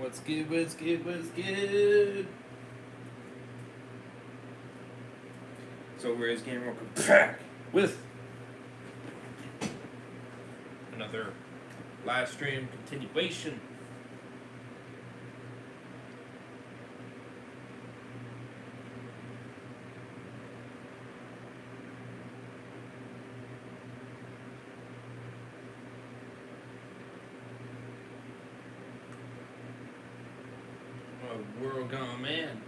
What's good, what's good, what's good? So where's Game Welcome back with another live stream continuation. World gone man.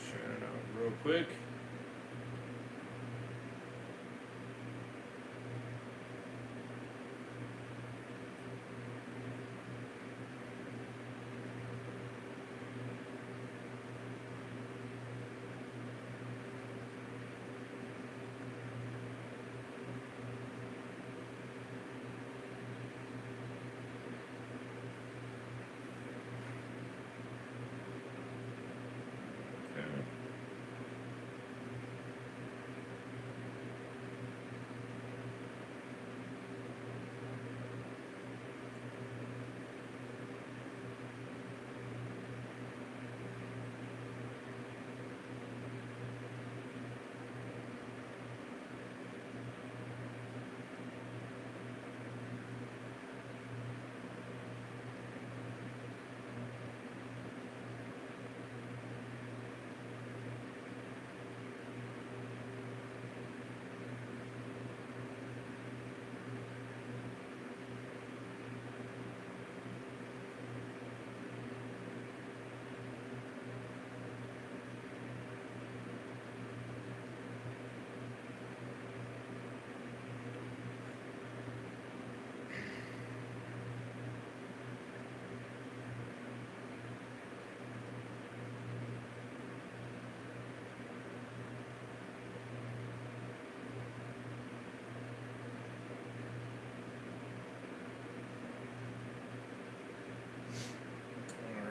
Share it out real quick.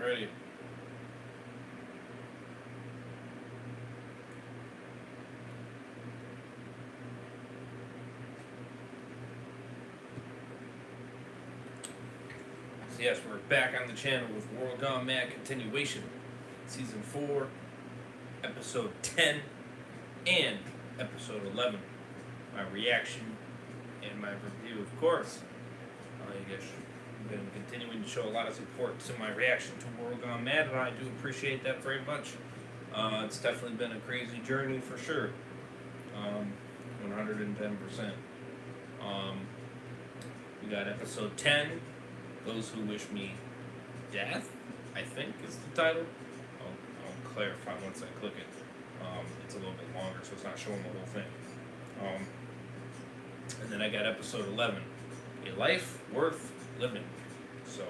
Alrighty. So yes, we're back on the channel with World Gone Mad continuation, season 4, episode 10, and episode 11. My reaction and my review, of course. You guys have been continuing to show a lot of support to my reaction to World Gone Mad, and I do appreciate that very much. It's definitely been a crazy journey for sure. 110%. We got episode 10, Those Who Wish Me Death, I think is the title. I'll clarify once I click it. It's a little bit longer, so it's not showing the whole thing. And then I got episode 11, A Life Worth Living. So,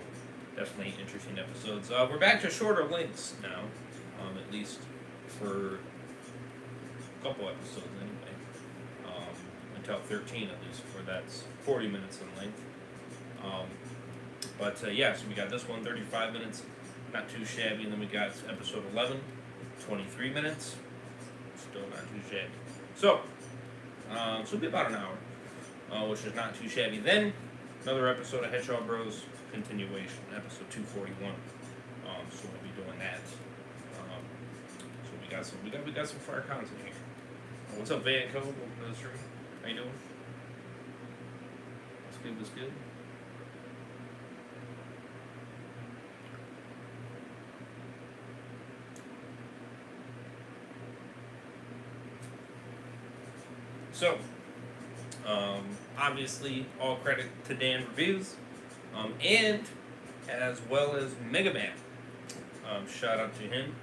definitely interesting episodes. We're back to shorter lengths now, at least for a couple episodes anyway. Until 13 at least, for that's 40 minutes in length. Yeah, so we got this one, 35 minutes, not too shabby. And then we got episode 11, 23 minutes, still not too shabby. So it'll be about an hour, which is not too shabby. Then, another episode of Hedgehog Bros continuation, episode 241. So we'll be doing that. So we got some fire content here. What's up, Van Code? Welcome to the stream. How you doing? What's good? What's good? So, obviously, all credit to Dan Reviews, and as well as Mega Man. Shout out to him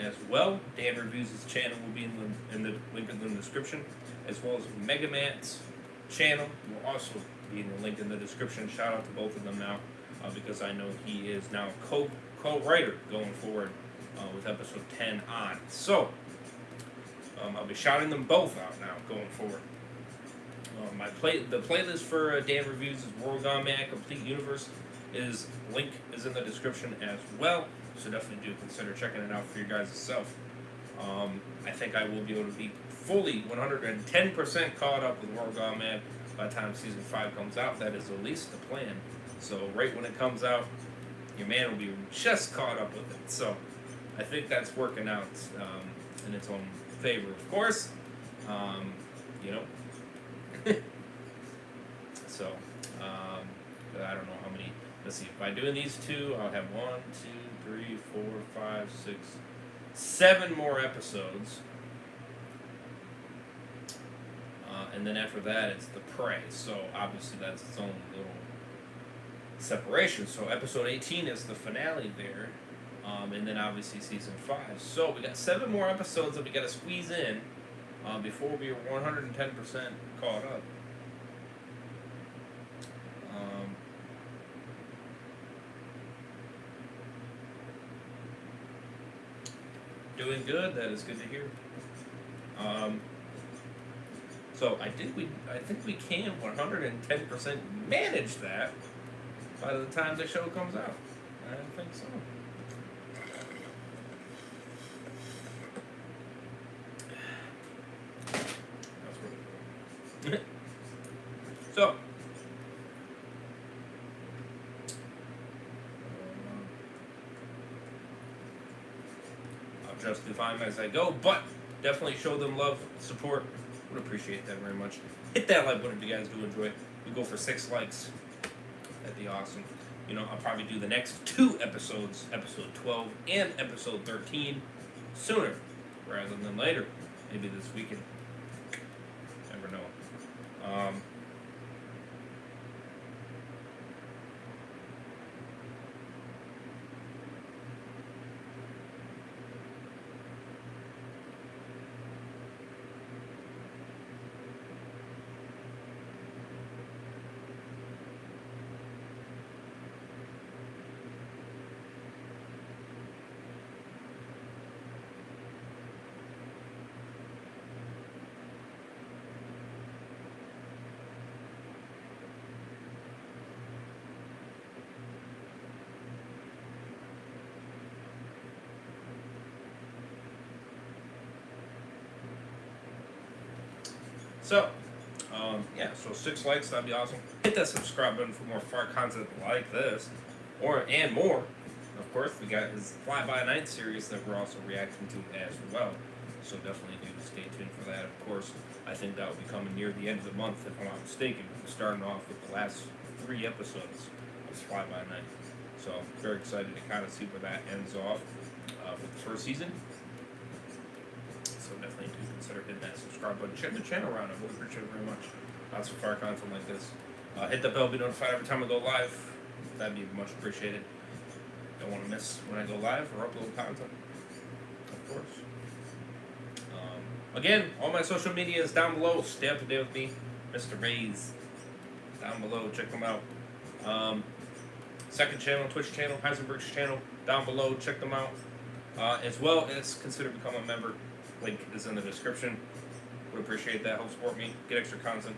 as well. Dan Reviews' channel will be in the link in the description, as well as Mega Man's channel will also being linked in the description. Shout out to both of them now, because I know he is now co-writer going forward with episode 10 on. So I'll be shouting them both out now going forward. The playlist for Dan Reviews is World Gone Mad Complete Universe. Link is in the description as well, so definitely do consider checking it out for your guys self. I think I will be able to be fully 110% caught up with World Gone Mad by the time season 5 comes out. That is at least the plan. So right when it comes out, your man will be just caught up with it. So I think that's working out in its own favor, of course. You know. So I don't know how many. Let's see. By doing these two, I'll have 1, 2, 3, 4, 5, 6, 7 more episodes. And then after that, it's the prey. So obviously, that's its own little separation. So episode 18 is the finale there. And then obviously season 5. So we got 7 more episodes that we got to squeeze in before we are 110% caught up. Doing good. That is good to hear. So I think we can 110% manage that by the time the show comes out. I think so. That's really cool. So. Justify them as I go, but definitely show them love, support. Would appreciate that very much. Hit that like button if you guys do enjoy. We go for 6 likes. That'd be awesome. You know, I'll probably do the next 2 episodes, episode 12 and episode 13, sooner rather than later. Maybe this weekend. Never know. So, so 6 likes, that'd be awesome. Hit that subscribe button for more fire content like this, and more. Of course, we got his Fly By Night series that we're also reacting to as well. So definitely do stay tuned for that. Of course, I think that will be coming near the end of the month, if I'm not mistaken. We're starting off with the last 3 episodes of Fly By Night. So very excited to kind of see where that ends off with the first season. So definitely do consider hitting that subscribe button. Share the channel around. I would appreciate it very much. Lots of fire content like this. Hit the bell, be notified every time I go live. That'd be much appreciated. Don't want to miss when I go live or upload content. Of course. Again, all my social media is down below. Stay up to date with me, Mr. Rays. Down below, check them out. Second channel, Twitch channel, Heisenberg's channel, down below, check them out. As well as consider becoming a member. Link is in the description. Would appreciate that. Help support me. Get extra content.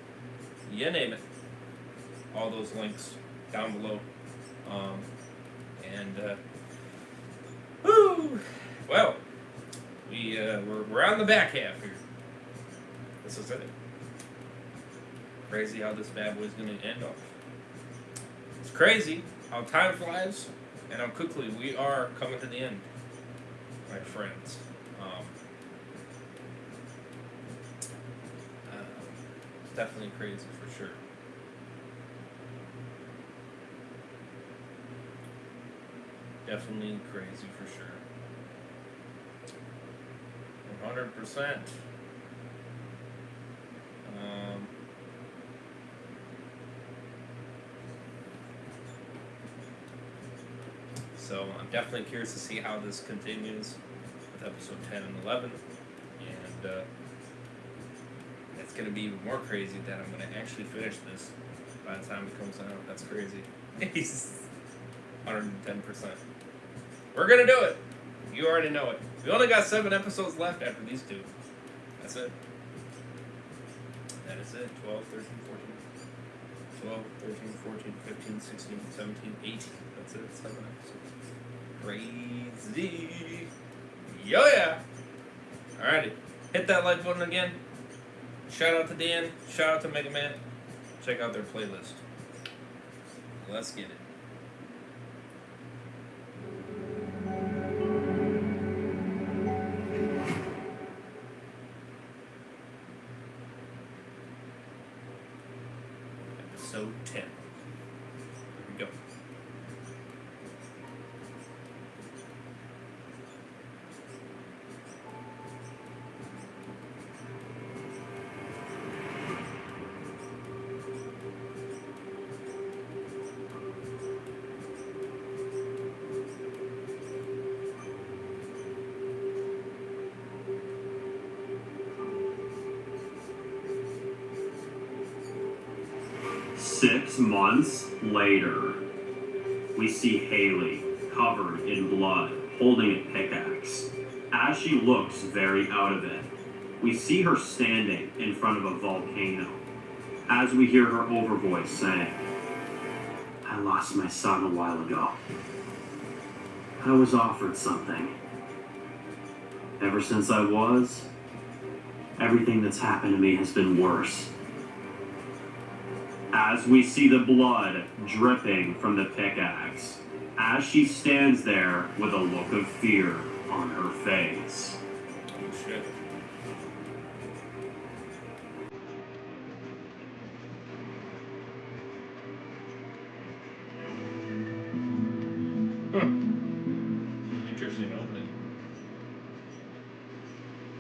You name it. All those links down below. Woo! Well, we're on the back half here. This is it. Crazy how this bad boy's gonna end off. It's crazy how time flies and how quickly we are coming to the end, my friends. It's definitely crazy for sure. Definitely crazy for sure. 100%. So I'm definitely curious to see how this continues with episode 10 and 11. And let's get going to be even more crazy that I'm going to actually finish this by the time it comes out. That's crazy. He's 110%. We're going to do it. You already know it. We only got 7 episodes left after these 2. That's it. That is it. 12, 13, 14. 12, 13, 14, 15, 16, 17, 18. That's it. 7 episodes. Crazy. Yo, yeah. Alrighty. Hit that like button again. Shout out to Dan. Shout out to Mega Man. Check out their playlist. Let's get it. Episode 10. Here we go. Six months later, we see Haley covered in blood, holding a pickaxe. As she looks very out of it, we see her standing in front of a volcano. As we hear her overvoice saying, "I lost my son a while ago. I was offered something. Ever since I was, everything that's happened to me has been worse." As we see the blood dripping from the pickaxe, as she stands there with a look of fear on her face. Oh shit. Interesting opening.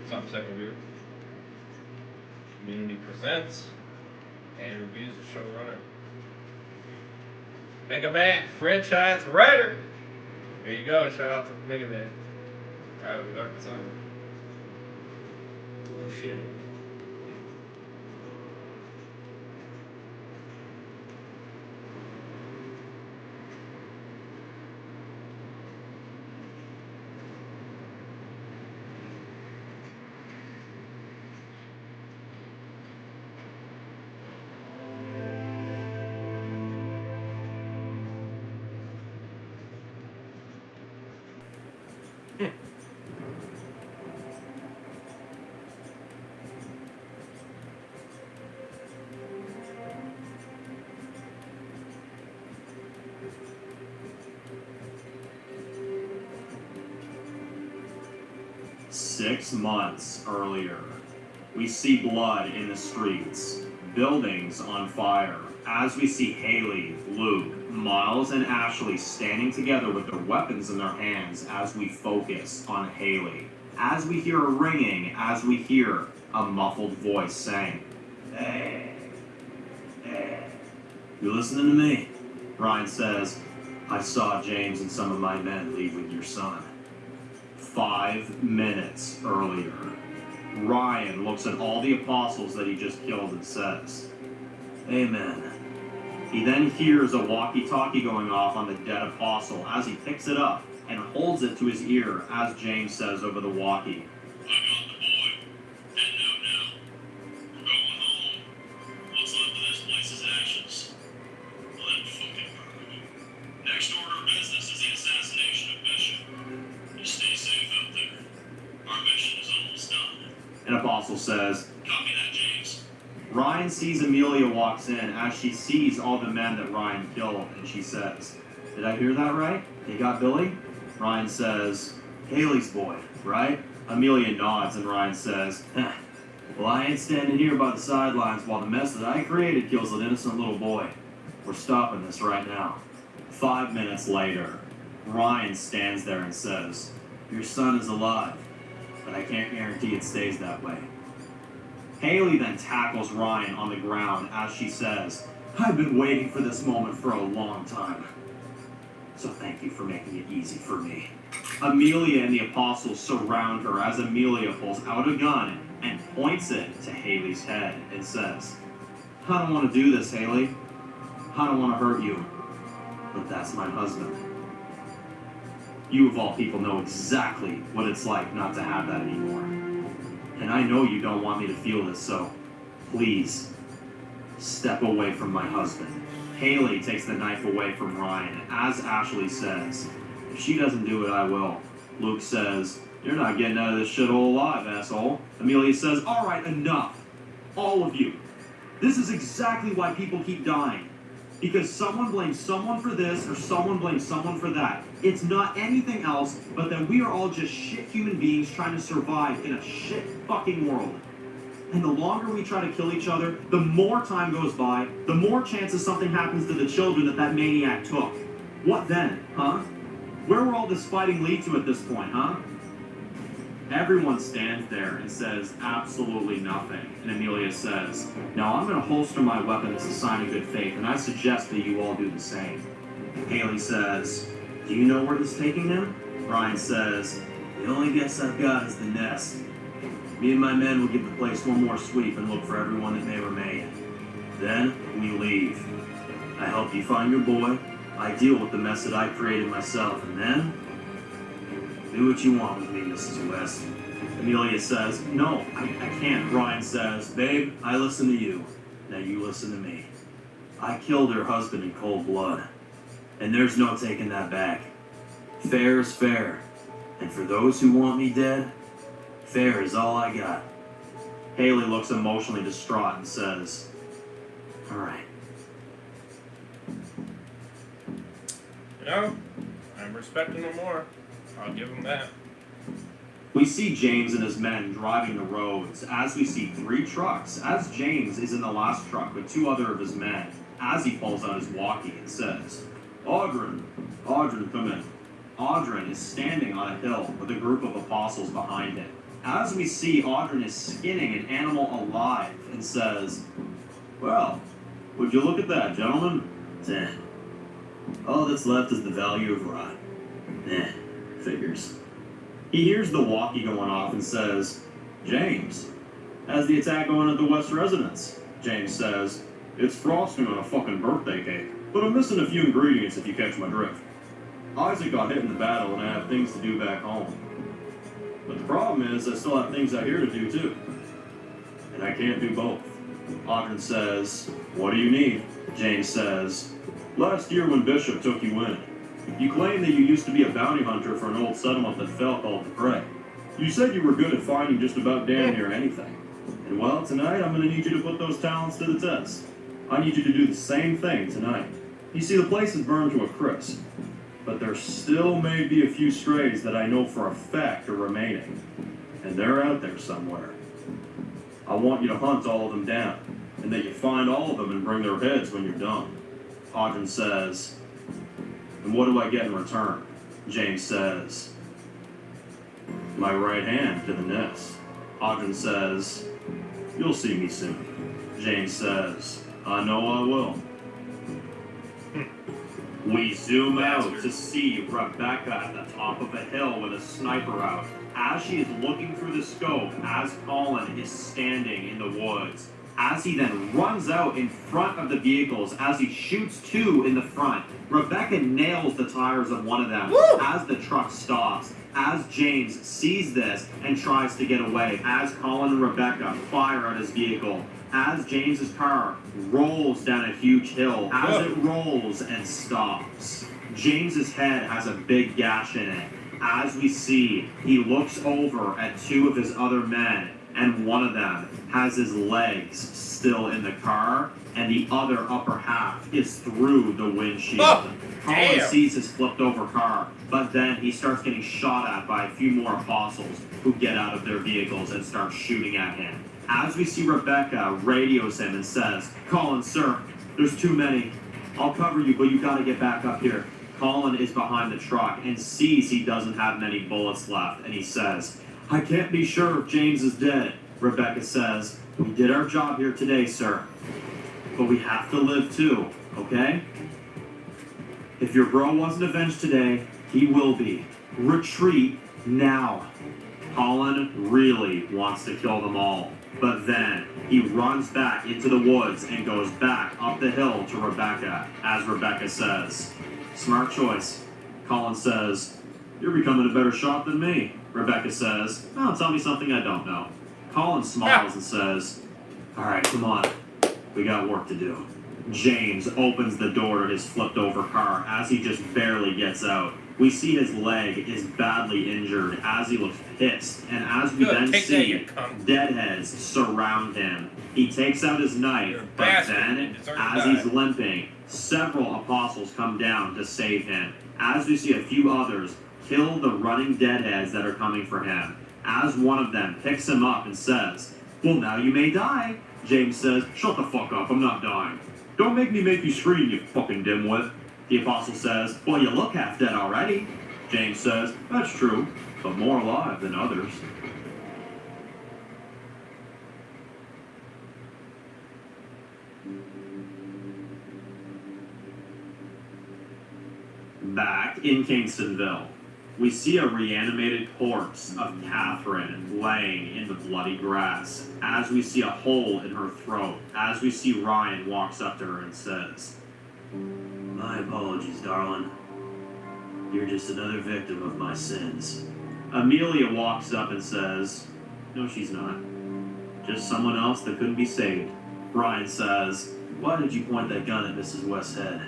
It's on second view. Community presents and reviews the showrunner. Mega Man franchise writer. There you go. Shout out to Mega Man. Right, we got this on. Oh shit. Six months earlier, we see blood in the streets, buildings on fire, as we see Haley, Luke, Miles, and Ashley standing together with their weapons in their hands as we focus on Haley. As we hear a ringing, as we hear a muffled voice saying, "Hey, hey, you listening to me?" Ryan says, "I saw James and some of my men leave with your son." 5 minutes earlier, Ryan looks at all the apostles that he just killed and says, "Amen." He then hears a walkie-talkie going off on the dead apostle as he picks it up and holds it to his ear as James says over the walkie, "I got the boy. Heading out now. We're going home. What's left of this place is ashes. Let it fucking burn. Next order of business is the assassination of Bishop. You stay safe out there. Our mission is almost done." An apostle says, "Copy that, James." Ryan sees Amelia walks in as she sees all the men that Ryan killed, and she says, "Did I hear that right? They got Billy?" Ryan says, "Haley's boy, right?" Amelia nods, and Ryan says, "Well, I ain't standing here by the sidelines while the mess that I created kills an innocent little boy. We're stopping this right now." 5 minutes later, Ryan stands there and says, "Your son is alive, but I can't guarantee it stays that way." Haley then tackles Ryan on the ground as she says, "I've been waiting for this moment for a long time. So thank you for making it easy for me." Amelia and the apostles surround her as Amelia pulls out a gun and points it to Haley's head, and says, I don't want to do this, Haley. I don't want to hurt you, but that's my husband. You of all people know exactly what it's like not to have that anymore. And I know you don't want me to feel this, so please, step away from my husband. Haley takes the knife away from Ryan. As Ashley says, if she doesn't do it, I will. Luke says, you're not getting out of this shithole alive, asshole. Amelia says, all right, enough. All of you. This is exactly why people keep dying. Because someone blames someone for this or someone blames someone for that. It's not anything else but that we are all just shit human beings trying to survive in a shit fucking world. And the longer we try to kill each other, the more time goes by, the more chances something happens to the children that maniac took. What then, huh? Where will all this fighting lead to at this point, huh? Everyone stands there and says absolutely nothing. And Amelia says, now I'm going to holster my weapon as a sign of good faith, and I suggest that you all do the same. Haley says, do you know where this is taking them? Ryan says, the only guess I've got is the nest. Me and my men will give the place one more sweep and look for everyone that may remain. Then we leave. I help you find your boy. I deal with the mess that I created myself, and then do what you want with me, Mrs. West. Amelia says, no, I can't. Ryan says, babe, I listen to you. Now you listen to me. I killed her husband in cold blood, and there's no taking that back. Fair is fair, and for those who want me dead, fair is all I got. Haley looks emotionally distraught and says, all right. You know, I'm respecting them more. I'll give him that. We see James and his men driving the roads as we see 3 trucks, as James is in the last truck with 2 other of his men, as he pulls out his walkie and says, Audrin, come in. Audrin is standing on a hill with a group of apostles behind him. As we see, Audrin is skinning an animal alive and says, well, would you look at that, gentlemen? 10. All that's left is the value of rot. Figures. He hears the walkie going off and says, James, how's the attack going at the West residence? James says, it's frosting on a fucking birthday cake, but I'm missing a few ingredients if you catch my drift. Isaac got hit in the battle and I have things to do back home. But the problem is I still have things out here to do too. And I can't do both. Audrin says, what do you need? James says, last year when Bishop took you in, you claimed that you used to be a bounty hunter for an old settlement that fell called the Prey. You said you were good at finding just about damn near anything. And well, tonight I'm going to need you to put those talents to the test. I need you to do the same thing tonight. You see, the place is burned to a crisp, but there still may be a few strays that I know for a fact are remaining. And they're out there somewhere. I want you to hunt all of them down, and that you find all of them and bring their heads when you're done. Audrin says, and what do I get in return? James says, my right hand to the nest. Audrin says, you'll see me soon. James says, I know I will. We zoom out to see Rebecca at the top of a hill with a sniper out. As she is looking through the scope, as Colin is standing in the woods, as he then runs out in front of the vehicles, as he shoots 2 in the front, Rebecca nails the tires of one of them. Woo! As the truck stops. As James sees this and tries to get away, as Colin and Rebecca fire at his vehicle, as James's car rolls down a huge hill, as it rolls and stops, James's head has a big gash in it. As we see, he looks over at 2 of his other men, and one of them has his legs still in the car, and the other upper half is through the windshield. Colin sees his flipped over car, but then he starts getting shot at by a few more apostles who get out of their vehicles and start shooting at him. As we see, Rebecca radios him and says, Colin, sir, there's too many. I'll cover you, but you gotta get back up here. Colin is behind the truck and sees he doesn't have many bullets left, and he says, I can't be sure if James is dead. Rebecca says, we did our job here today, sir, but we have to live too, okay? If your bro wasn't avenged today, he will be. Retreat now. Colin really wants to kill them all. But then he runs back into the woods and goes back up the hill to Rebecca, as Rebecca says, "Smart choice." Colin says, "You're becoming a better shot than me." Rebecca says, "Oh, tell me something I don't know." Colin smiles and says, "All right, come on. We got work to do." James opens the door to his flipped over car as he just barely gets out. We see his leg is badly injured as he looks pissed, and as we Good, then take that, see you cunt. deadheads surround him. He takes out his knife, You're a but bastard. then, You deserve to as die. he's limping, several apostles come down to save him. As we see a few others kill the running deadheads that are coming for him. As one of them picks him up and says, "Well, now you may die." James says, "Shut the fuck up, I'm not dying. Don't make me make you scream, you fucking dimwit." The apostle says, "Well, you look half dead already." James says, "That's true, but more alive than others." Back in Kingstonville, we see a reanimated corpse of Catherine laying in the bloody grass, as we see a hole in her throat, as we see Ryan walks up to her and says, "My apologies, darling. You're just another victim of my sins." Amelia walks up and says, "No, she's not. Just someone else that couldn't be saved." Ryan says, "Why did you point that gun at Mrs. West's head?"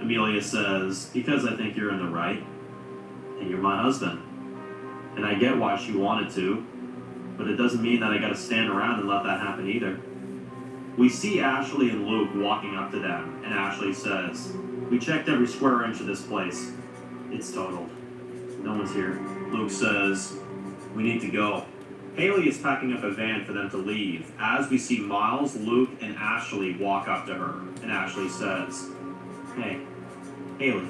Amelia says, "Because I think you're in the right, and you're my husband. And I get why she wanted to, but it doesn't mean that I gotta stand around and let that happen either." We see Ashley and Luke walking up to them, and Ashley says, "We checked every square inch of this place. It's totaled. No one's here." Luke says, "We need to go." Haley is packing up a van for them to leave, as we see Miles, Luke, and Ashley walk up to her, and Ashley says, "Hey, Haley,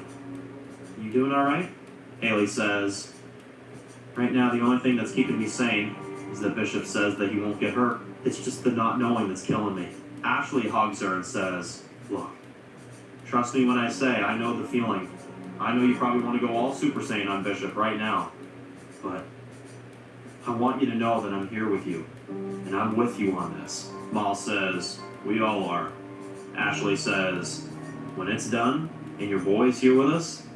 you doing alright?" Haley says, "Right now the only thing that's keeping me sane is that Bishop says that he won't get hurt. It's just the not knowing that's killing me." Ashley hugs her and says, "Look, trust me when I say I know the feeling. I know you probably want to go all Super Saiyan on Bishop right now, but I want you to know that I'm here with you, and I'm with you on this." Miles says, "We all are." Ashley says, "When it's done, and your boy's here with us,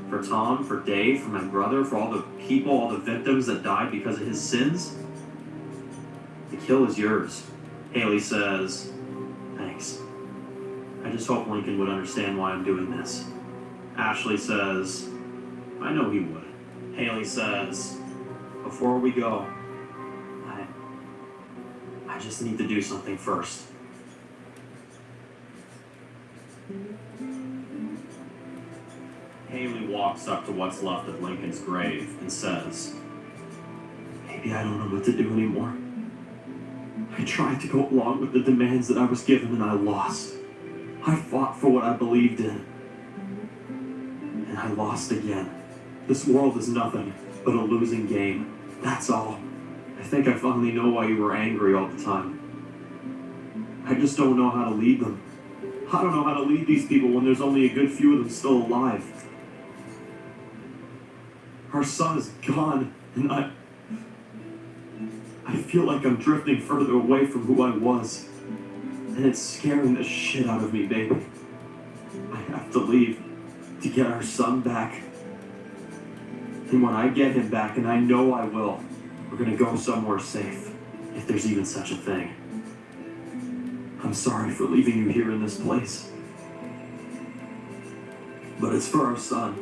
for Tom, for Dave, for my brother, for all the people, all the victims that died because of his sins, the kill is yours." Haley says, "Thanks. I just hope Lincoln would understand why I'm doing this." Ashley says, "I know he would." Haley says, "Before we go, I just need to do something first." Haley walks up to what's left of Lincoln's grave and says, "Maybe I don't know what to do anymore. I tried to go along with the demands that I was given and I lost. I fought for what I believed in, and I lost again. This world is nothing but a losing game. That's all. I think I finally know why you were angry all the time. I just don't know how to lead them. I don't know how to lead these people when there's only a good few of them still alive. Our son is gone, and I feel like I'm drifting further away from who I was. And it's scaring the shit out of me, baby. I have to leave to get our son back. And when I get him back, and I know I will, we're gonna go somewhere safe, if there's even such a thing. I'm sorry for leaving you here in this place, but it's for our son,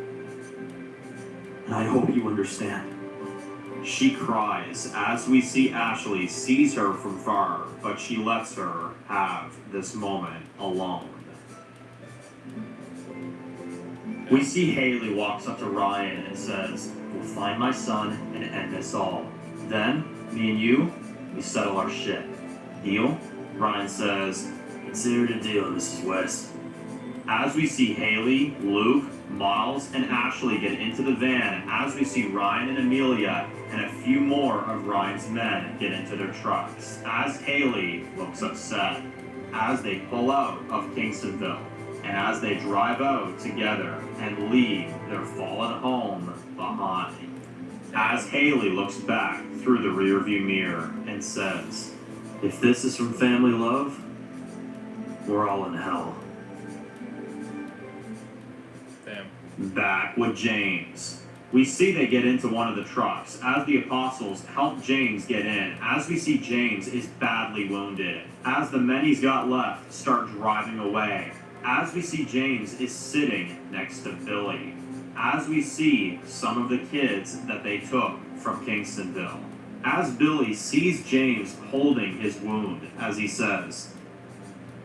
and I hope you understand." She cries as we see Ashley sees her from far, but she lets her have this moment alone. We see Haley walks up to Ryan and says, "We'll find my son and end this all. Then, me and you, we settle our shit. Deal?" Ryan says, "Consider it a deal, Mrs. West." As we see Haley, Luke, Miles, and Ashley get into the van, as we see Ryan and Amelia and a few more of Ryan's men get into their trucks, as Haley looks upset, as they pull out of Kingstonville, and as they drive out together and leave their fallen home behind. As Haley looks back through the rearview mirror and says, If this is from family love, we're all in hell. Damn. Back with James. We see they get into one of the trucks as the apostles help James get in. As we see James is badly wounded. As the men he's got left start driving away. As we see James is sitting next to Billy. As we see some of the kids that they took from Kingstonville. As Billy sees James holding his wound as he says,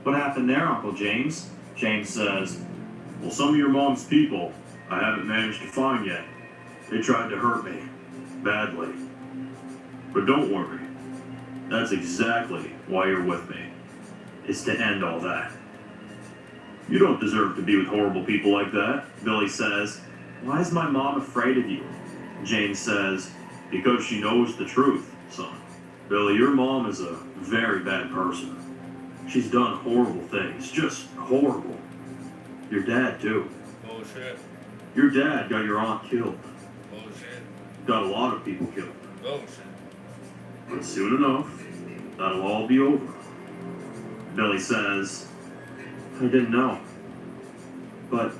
"What happened there, Uncle James?" James says, "Well, some of your mom's people I haven't managed to find yet. They tried to hurt me. Badly. But don't worry. That's exactly why you're with me. Is to end all that. You don't deserve to be with horrible people like that," Billy says. "Why is my mom afraid of you?" James says, "Because she knows the truth, son. Billy, your mom is a very bad person. She's done horrible things. Just horrible. Your dad, too. Bullshit. Your dad got your aunt killed. Bullshit. Got a lot of people killed. Bullshit. But soon enough, that'll all be over." Billy says, "I didn't know. But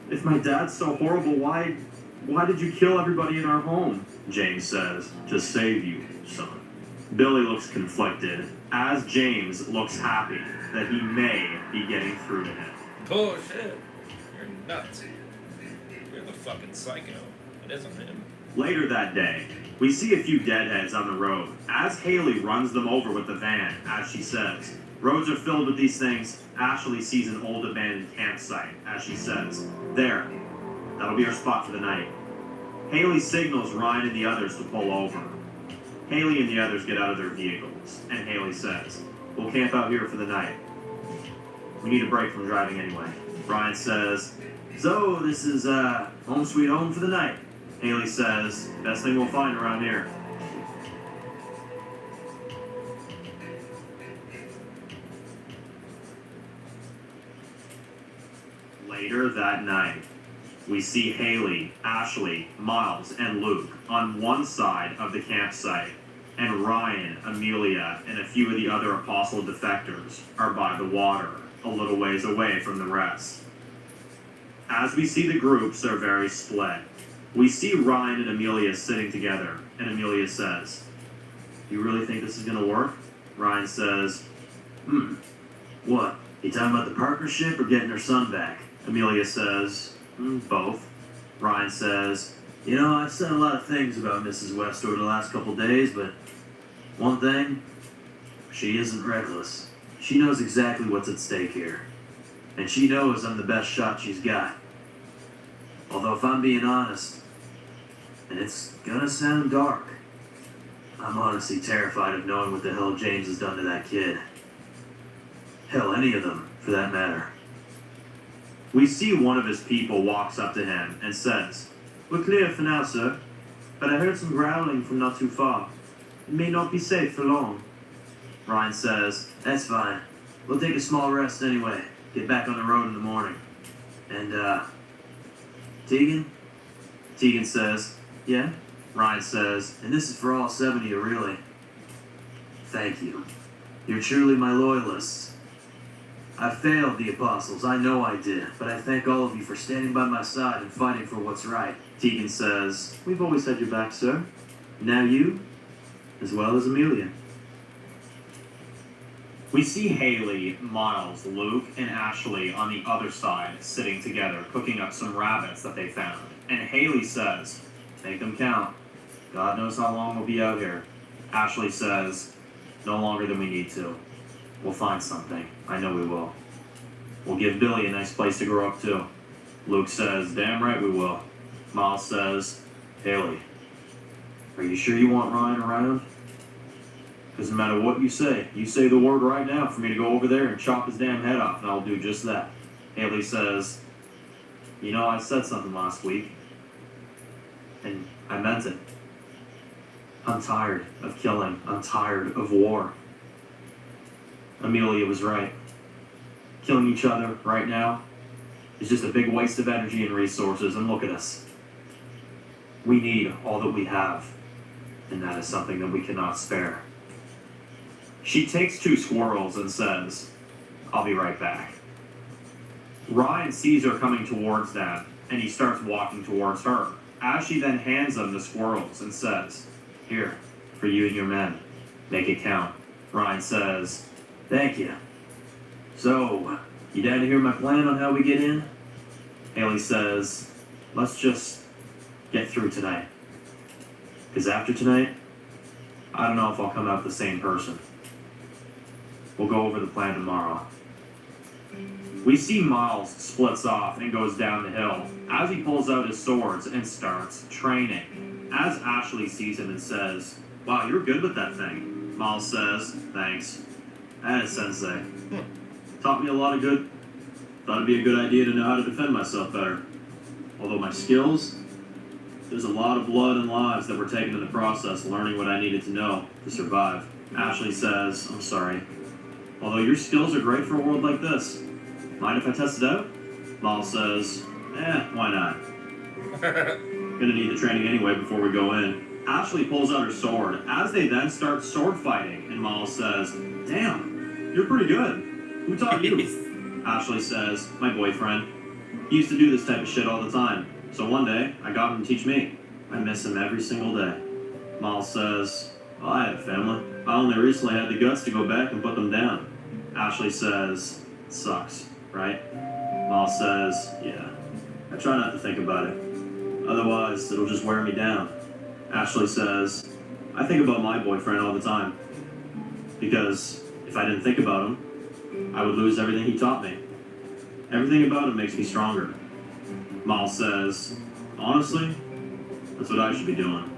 if my dad's so horrible, why did you kill everybody in our home?" James says, "To save you, son." Billy looks conflicted, as James looks happy that he may be getting through to him. Bullshit. You're nuts. You're the fucking psycho. It isn't him. Later that day, we see a few deadheads on the road as Haley runs them over with the van, as she says. Roads are filled with these things. Ashley sees an old abandoned campsite, as she says, "There. That'll be our spot for the night." Haley signals Ryan and the others to pull over. Haley and the others get out of their vehicles, and Haley says, "We'll camp out here for the night. We need a break from driving anyway." Ryan says, "So, this is, home sweet home for the night." Haley says, "Best thing we'll find around here." Later that night, we see Haley, Ashley, Miles, and Luke on one side of the campsite, and Ryan, Amelia, and a few of the other Apostle defectors are by the water, a little ways away from the rest. As we see the groups are very split, we see Ryan and Amelia sitting together, and Amelia says, "You really think this is gonna work?" Ryan says, What? You talking about the partnership or getting her son back?" Amelia says, "Both." Ryan says, "You know, I've said a lot of things about Mrs. West over the last couple days, but one thing, she isn't reckless. She knows exactly what's at stake here. And she knows I'm the best shot she's got. Although if I'm being honest, and it's gonna sound dark, I'm honestly terrified of knowing what the hell James has done to that kid. Hell, any of them, for that matter." We see one of his people walks up to him and says, "We're clear for now, sir, but I heard some growling from not too far. It may not be safe for long." Ryan says, "That's fine. We'll take a small rest anyway. Get back on the road in the morning. And, Tegan?" Tegan says, "Yeah?" Ryan says, "And this is for all 7 of you, really. Thank you. You're truly my loyalists. I failed the Apostles, I know I did, but I thank all of you for standing by my side and fighting for what's right." Tegan says, "We've always had your back, sir. Now you, as well as Amelia." We see Haley, Miles, Luke, and Ashley on the other side sitting together cooking up some rabbits that they found. And Haley says, "Make them count. God knows how long we'll be out here." Ashley says, "No longer than we need to. We'll find something. I know we will. We'll give Billy a nice place to grow up too." Luke says, "Damn right we will." Miles says, "Haley, are you sure you want Ryan around? Because no matter what you say the word right now for me to go over there and chop his damn head off, and I'll do just that." Haley says, "You know, I said something last week, and I meant it. I'm tired of killing. I'm tired of war." Amelia was right. Killing each other right now is just a big waste of energy and resources, and look at us. We need all that we have, and that is something that we cannot spare. She takes 2 squirrels and says, "I'll be right back." Ryan sees her coming towards them, and he starts walking towards her, as she then hands him the squirrels and says, "Here, for you and your men. Make it count." Ryan says, "Thank you. So, you down to hear my plan on how we get in?" Haley says, "Let's just get through tonight. Because after tonight, I don't know if I'll come out the same person. We'll go over the plan tomorrow." We see Miles splits off and goes down the hill as he pulls out his swords and starts training. As Ashley sees him and says, "Wow, you're good with that thing." Miles says, "Thanks. I had a sensei. Taught me a lot of good. Thought it'd be a good idea to know how to defend myself better. Although my skills, there's a lot of blood and lives that were taken in the process learning what I needed to know to survive." Ashley says, "I'm sorry. Although your skills are great for a world like this. Mind if I test it out?" Miles says, "Why not? Gonna need the training anyway before we go in." Ashley pulls out her sword as they then start sword fighting, and Miles says, "Damn, you're pretty good. Who taught you?" Ashley says, "My boyfriend. He used to do this type of shit all the time. So one day, I got him to teach me. I miss him every single day." Miles says, "Well, I had a family. I only recently had the guts to go back and put them down." Ashley says, "Sucks, right?" Miles says, "Yeah. I try not to think about it. Otherwise, it'll just wear me down." Ashley says, "I think about my boyfriend all the time. Because if I didn't think about him, I would lose everything he taught me. Everything about him makes me stronger." Miles says, "Honestly, that's what I should be doing."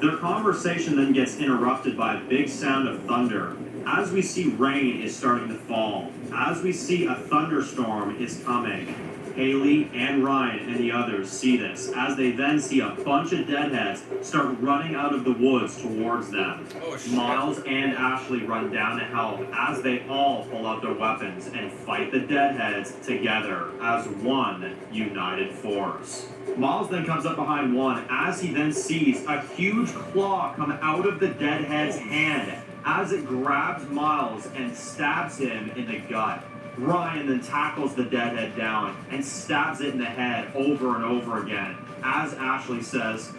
Their conversation then gets interrupted by a big sound of thunder as we see rain is starting to fall. As we see a thunderstorm is coming. Haley and Ryan and the others see this as they then see a bunch of deadheads start running out of the woods towards them. Oh, shit. Miles and Ashley run down to help as they all pull out their weapons and fight the deadheads together as one united force. Miles then comes up behind one as he then sees a huge claw come out of the deadhead's hand as it grabs Miles and stabs him in the gut. Ryan then tackles the deadhead down and stabs it in the head over and over again as Ashley says,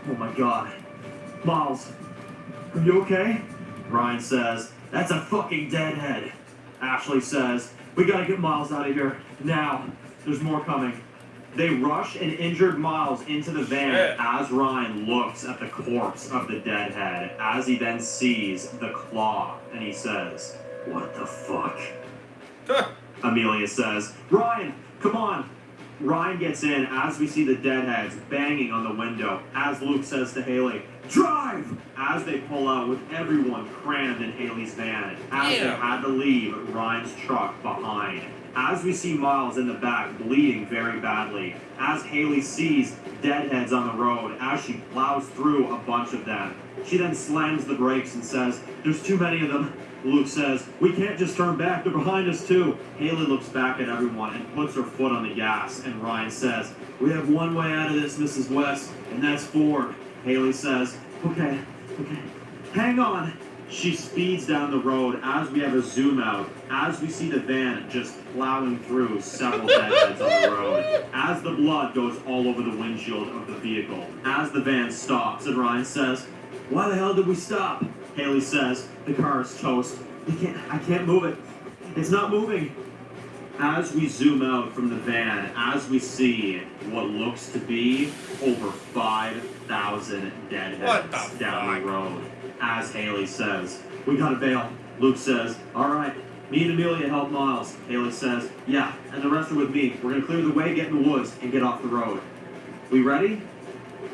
"Oh my god. Miles, are you okay?" Ryan says, "That's a fucking deadhead." Ashley says, "We gotta get Miles out of here. Now. There's more coming." They rush an injured Miles into the van as Ryan looks at the corpse of the deadhead as he then sees the claw and he says, "What the fuck?" Amelia says, "Ryan, come on." Ryan gets in as we see the deadheads banging on the window as Luke says to Haley, "Drive!" as they pull out with everyone crammed in Haley's van as they had to leave Ryan's truck behind. As we see Miles in the back bleeding very badly as Haley sees deadheads on the road as she plows through a bunch of them. She then slams the brakes and says, "There's too many of them." Luke says, "We can't just turn back, they're behind us too." Haley looks back at everyone and puts her foot on the gas, and Ryan says, "We have one way out of this, Mrs. West, and that's forward." Haley says, okay, hang on." She speeds down the road as we have a zoom out, as we see the van just plowing through several deadheads on the road, as the blood goes all over the windshield of the vehicle, as the van stops, and Ryan says, "Why the hell did we stop?" Haley says, "The car is toast. I can't move it. It's not moving." As we zoom out from the van, as we see what looks to be over 5,000 deadheads down the road, as Haley says, "We gotta bail." Luke says, "All right, me and Amelia help Miles." Haley says, "Yeah, and the rest are with me. We're gonna clear the way, get in the woods, and get off the road. We ready?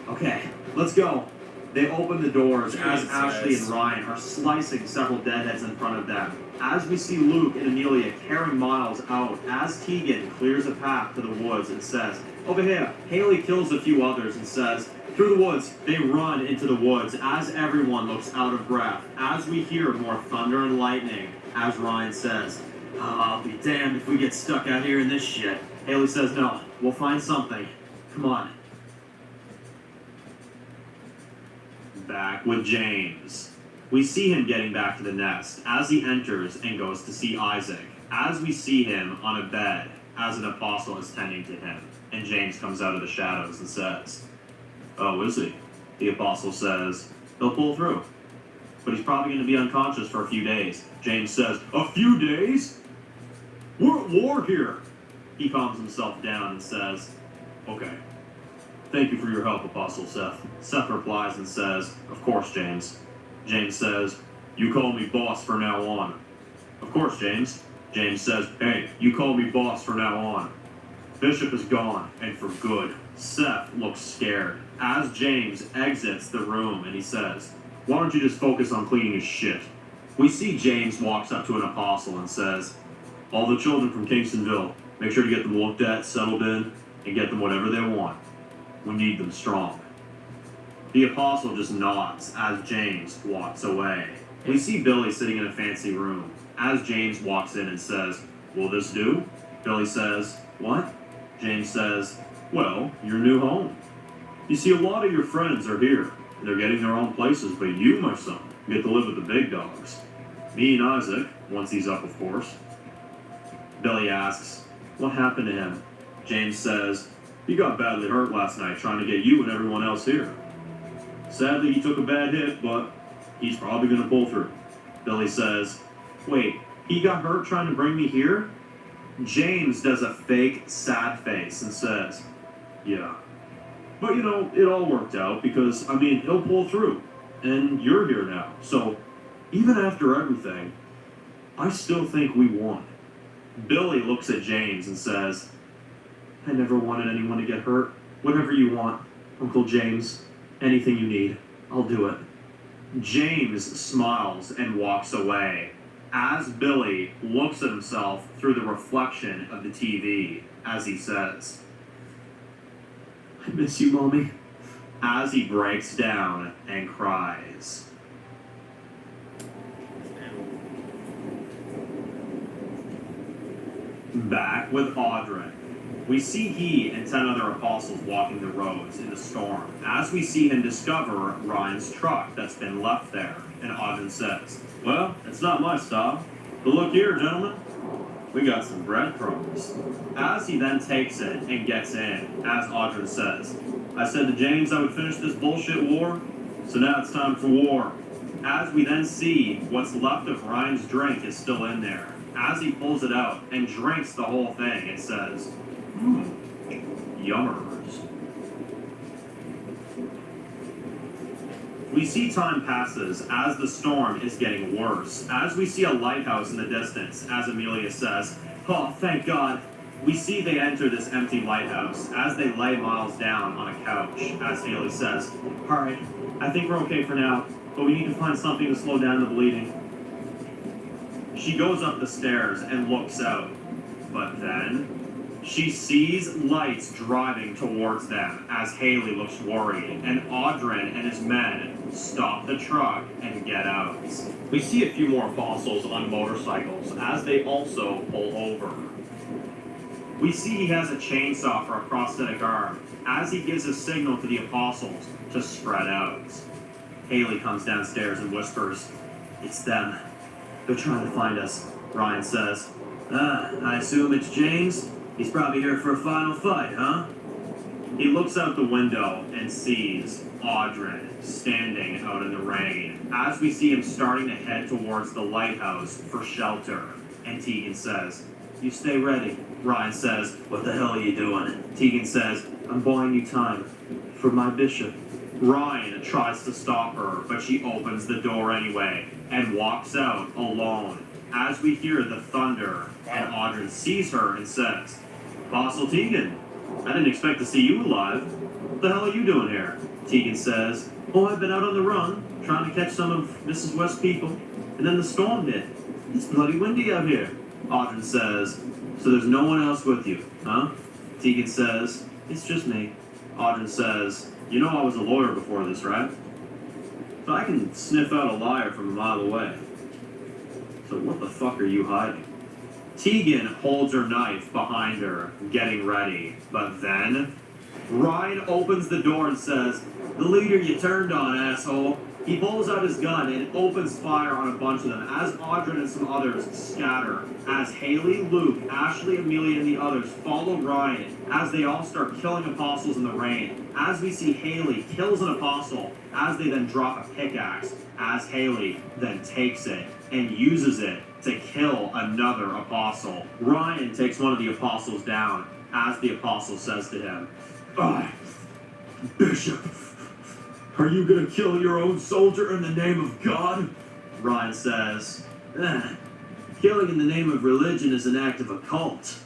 Okay, let's go." They open the doors as Ashley and Ryan are slicing several deadheads in front of them. As we see Luke and Amelia carrying Miles out, as Tegan clears a path to the woods and says, "Over here." Haley kills a few others and says, "Through the woods." They run into the woods as everyone looks out of breath, as we hear more thunder and lightning, as Ryan says, "I'll be damned if we get stuck out here in this shit." Haley says, "No, we'll find something. Come on." Back with James. We see him getting back to the nest as he enters and goes to see Isaac, as we see him on a bed as an apostle is tending to him, and James comes out of the shadows and says, "Oh, is he?" The apostle says, "He'll pull through, but he's probably going to be unconscious for a few days." James says, "A few days? We're at war here." He calms himself down and says, "Okay. Thank you for your help, Apostle Seth." Seth replies and says, "Of course, James." James says, "You call me boss from now on." "Of course, James." James says, "Hey, you call me boss from now on." Bishop is gone, and for good. Seth looks scared as James exits the room, and he says, "Why don't you just focus on cleaning his shit?" We see James walks up to an apostle and says, "All the children from Kingstonville, make sure to get them looked at, settled in, and get them whatever they want. We need them strong." The apostle just nods as James walks away. We see Billy sitting in a fancy room as James walks in and says, "Will this do?" Billy says, "What?" James says, "Well, your new home. You see, a lot of your friends are here. They're getting their own places, but you, my son, get to live with the big dogs. Me and Isaac, once he's up, of course." Billy asks, "What happened to him?" James says, "He got badly hurt last night trying to get you and everyone else here. Sadly, he took a bad hit, but he's probably going to pull through." Billy says, "Wait, he got hurt trying to bring me here?" James does a fake sad face and says, "Yeah. But you know, it all worked out because, I mean, he'll pull through. And you're here now. So, even after everything, I still think we won." Billy looks at James and says, "I never wanted anyone to get hurt. Whatever you want, Uncle James. Anything you need, I'll do it." James smiles and walks away as Billy looks at himself through the reflection of the TV as he says, "I miss you, Mommy," as he breaks down and cries. Back with Audrey. We see he and 10 other apostles walking the roads in the storm as we see him discover Ryan's truck that's been left there. And Audrey says, "Well, it's not my stop, but look here, gentlemen. We got some breadcrumbs." As he then takes it and gets in, as Audrey says, "I said to James I would finish this bullshit war, so now it's time for war." As we then see what's left of Ryan's drink is still in there. As he pulls it out and drinks the whole thing, it says, yummers. We see time passes as the storm is getting worse. As we see a lighthouse in the distance, as Amelia says, "Oh, thank God." We see they enter this empty lighthouse as they lay Miles down on a couch, as Haley says, "All right, I think we're okay for now, but we need to find something to slow down the bleeding." She goes up the stairs and looks out, but then she sees lights driving towards them as Haley looks worried, and Audrin and his men stop the truck and get out. We see a few more apostles on motorcycles as they also pull over. We see he has a chainsaw for a prosthetic arm as he gives a signal to the apostles to spread out. Haley comes downstairs and whispers, "It's them. They're trying to find us," Ryan says. I assume it's James? He's probably here for a final fight, huh?" He looks out the window and sees Audrin standing out in the rain as we see him starting to head towards the lighthouse for shelter. And Tegan says, "You stay ready." Ryan says, "What the hell are you doing?" Tegan says, "I'm buying you time for my bishop." Ryan tries to stop her, but she opens the door anyway and walks out alone as we hear the thunder, and Audrin sees her and says, "Apostle Tegan, I didn't expect to see you alive. What the hell are you doing here?" Tegan says, "Oh, I've been out on the run, trying to catch some of Mrs. West's people, and then the storm hit. It's bloody windy out here." Audrin says, "So there's no one else with you, huh?" Tegan says, "It's just me." Audrin says, "You know I was a lawyer before this, right? So I can sniff out a liar from a mile away. So what the fuck are you hiding?" Tegan holds her knife behind her, getting ready, but then Ryan opens the door and says, "The leader you turned on, asshole. He pulls out his gun and opens fire on a bunch of them as Audrey and some others scatter. As Haley, Luke, Ashley, Amelia, and the others follow Ryan as they all start killing apostles in the rain. As we see Haley kills an apostle as they then drop a pickaxe. As Haley then takes it and uses it to kill another apostle. Ryan takes one of the apostles down as the apostle says to him, Bishop, are you gonna kill your own soldier in the name of God? Ryan says, killing in the name of religion is an act of a cult.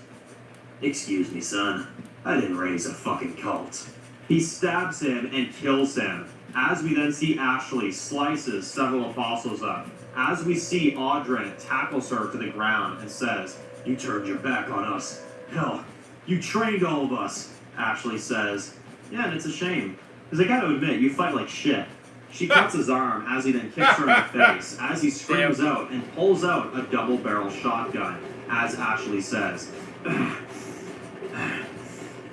Excuse me, son. I didn't raise a fucking cult. He stabs him and kills him. As we then see Ashley slices several apostles up. As we see Audrey tackles her to the ground and says, you turned your back on us. Hell, you trained all of us. Ashley says, yeah, and it's a shame. Because I gotta admit, you fight like shit. She cuts his arm as he then kicks her in the face, as he screams out and pulls out a double-barrel shotgun, as Ashley says,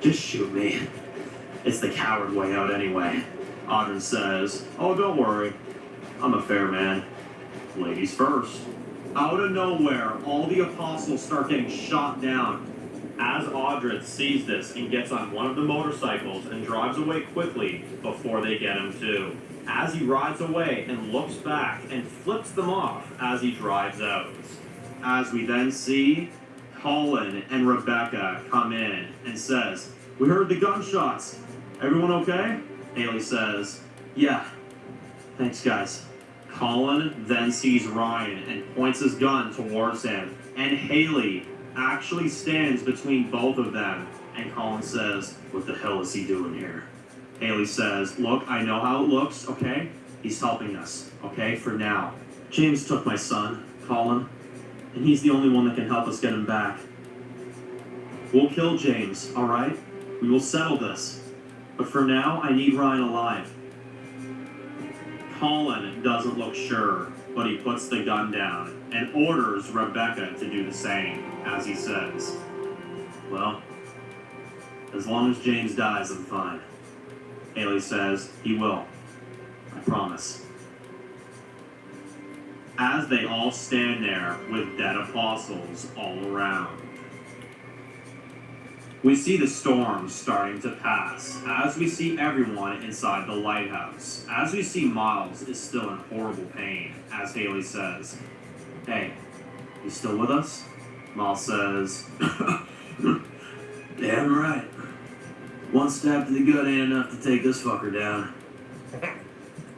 just shoot me. It's the coward way out anyway. Audrey says, oh, don't worry. I'm a fair man. Ladies first. Out of nowhere, all the apostles start getting shot down. As Audrey sees this and gets on one of the motorcycles and drives away quickly before they get him too. As he rides away and looks back and flips them off as he drives out. As we then see Colin and Rebecca come in and says, we heard the gunshots. Everyone okay? Haley says, yeah. Thanks, guys. Colin then sees Ryan and points his gun towards him. And Haley actually stands between both of them. And Colin says, what the hell is he doing here? Haley says, look, I know how it looks, okay? He's helping us, okay, for now. James took my son, Colin, and he's the only one that can help us get him back. We'll kill James, all right? We will settle this. But for now, I need Ryan alive. Colin doesn't look sure, but he puts the gun down and orders Rebecca to do the same, as he says, well, as long as James dies, I'm fine. Haley says, he will. I promise. As they all stand there with dead apostles all around. We see the storm starting to pass, as we see everyone inside the lighthouse, as we see Miles is still in horrible pain, as Haley says, hey, you still with us? Miles says, damn right. One stab to the gut ain't enough to take this fucker down.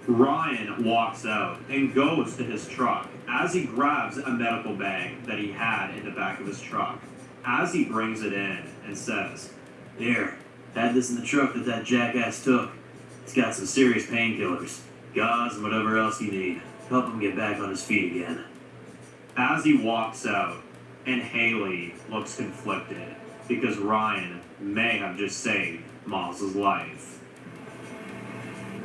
Ryan walks out and goes to his truck, as he grabs a medical bag that he had in the back of his truck. As he brings it in and says, here, had this in the truck that jackass took. It's got some serious painkillers, gauze, and whatever else you need. Help him get back on his feet again. As he walks out, and Haley looks conflicted, because Ryan may have just saved Miles' life.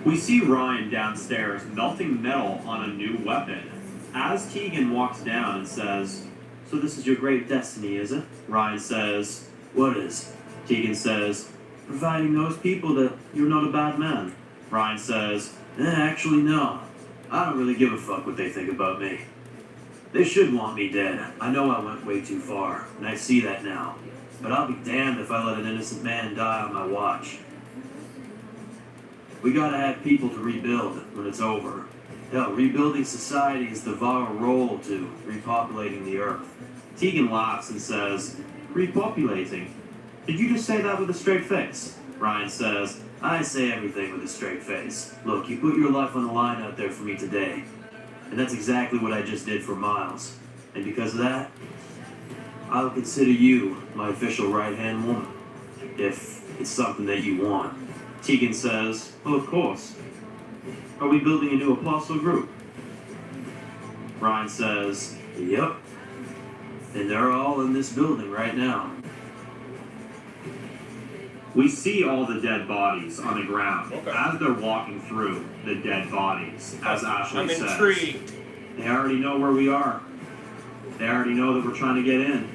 We see Ryan downstairs melting metal on a new weapon, as Tegan walks down and says, so this is your great destiny, is it? Ryan says, what is? Tegan says, providing those people that you're not a bad man. Ryan says, actually no. I don't really give a fuck what they think about me. They should want me dead. I know I went way too far, and I see that now. But I'll be damned if I let an innocent man die on my watch. We gotta have people to rebuild when it's over. Hell, rebuilding society is the vital role to repopulating the earth. Tegan laughs and says, repopulating? Did you just say that with a straight face? Ryan says, I say everything with a straight face. Look, you put your life on the line out there for me today. And that's exactly what I just did for Miles. And because of that, I'll consider you my official right-hand woman. If it's something that you want. Tegan says, well, of course. Are we building a new apostle group? Ryan says, yep. And they're all in this building right now. We see all the dead bodies on the ground as they're walking through the dead bodies, as Ashley says. I'm intrigued. They already know where we are. They already know that we're trying to get in.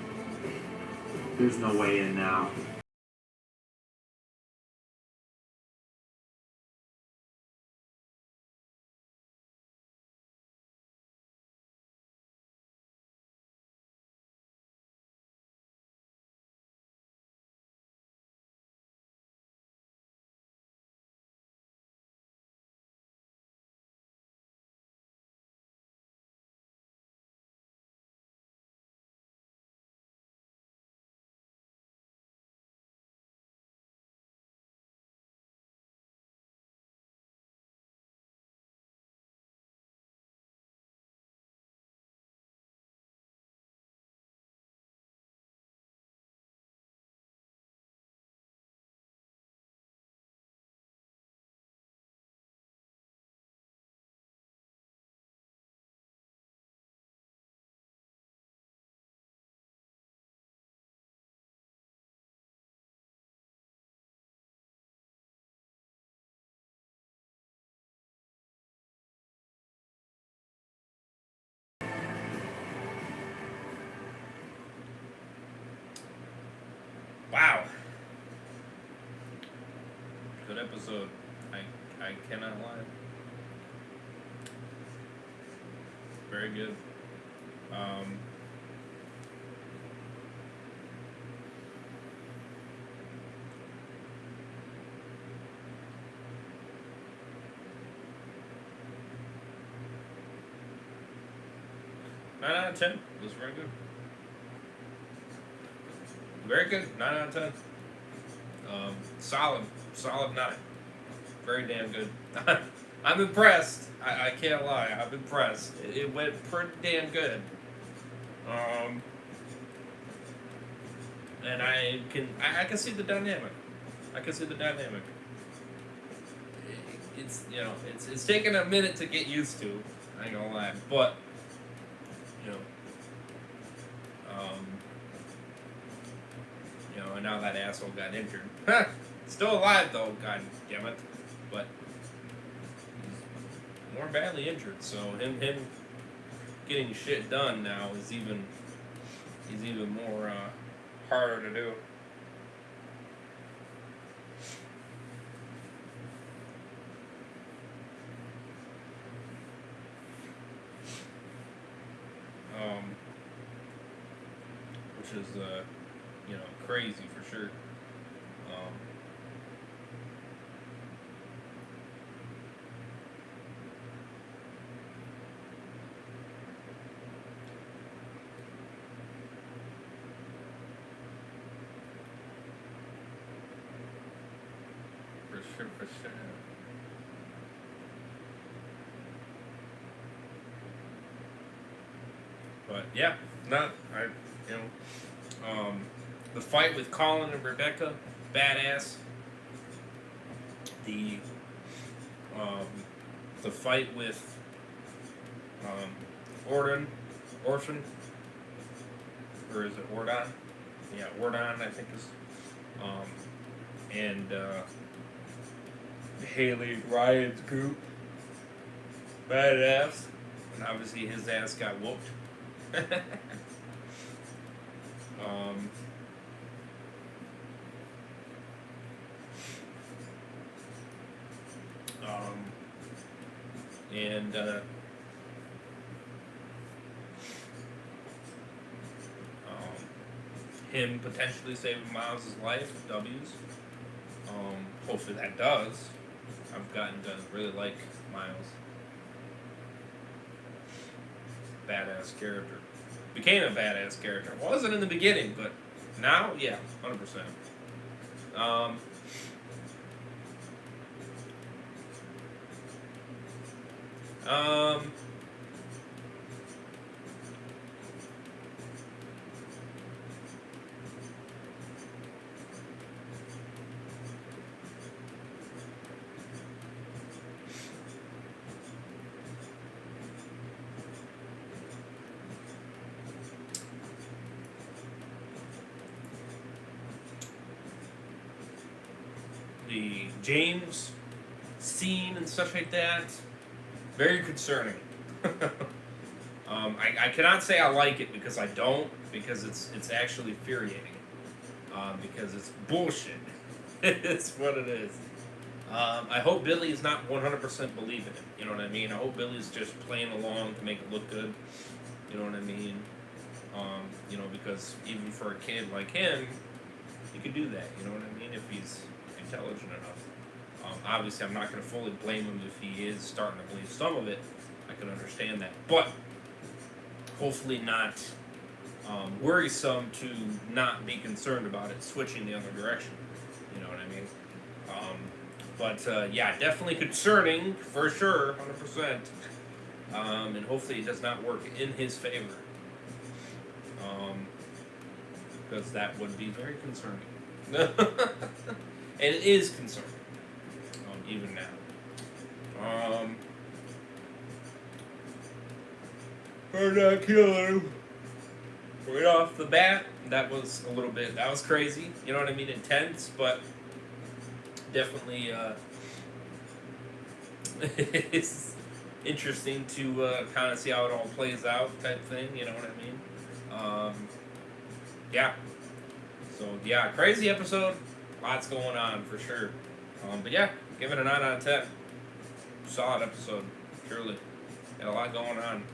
There's no way in now. episode. I cannot lie. Very good. Nine out of 10. It was very good. Very good. 9 out of 10. Solid 9. Very damn good. I'm impressed. I can't lie. I'm impressed. It went pretty damn good. And I can see the dynamic. I can see the dynamic. It's it's taken a minute to get used to. I ain't gonna lie, but and now that asshole got injured. Still alive though, god damn it. But he's more badly injured, so him getting shit done now is even more harder to do. Which is crazy for sure. For sure. But yeah, the fight with Colin and Rebecca, badass. The fight with Orton, or is it Ordon? Yeah, Ordon, I think is. And Haley Ryan's group, badass. And obviously his ass got whooped. And him potentially saving Miles' life, W's. Hopefully that does. I've gotten to really like Miles. Badass character. Became a badass character. Wasn't in the beginning, but now, yeah, 100%. The James scene and stuff like that, very concerning. I cannot say I like it because I don't, because it's actually infuriating. Because it's bullshit. It's what it is. I hope Billy is not 100% believing it. You know what I mean? I hope Billy's just playing along to make it look good. You know what I mean? Because even for a kid like him, he could do that. You know what I mean? If he's intelligent enough. Obviously, I'm not going to fully blame him if he is starting to believe some of it. I can understand that. But hopefully not worrisome to not be concerned about it switching the other direction. You know what I mean? Yeah, definitely concerning, for sure, 100%. And hopefully it does not work in his favor. Because that would be very concerning. And it is concerning. Even now. For not killing him. Right off the bat, that was crazy. You know what I mean? Intense, but definitely it's interesting to kind of see how it all plays out type thing. You know what I mean? Yeah. So, yeah, crazy episode. Lots going on, for sure. But yeah, give it a 9 out of 10. Solid episode, truly. Had a lot going on,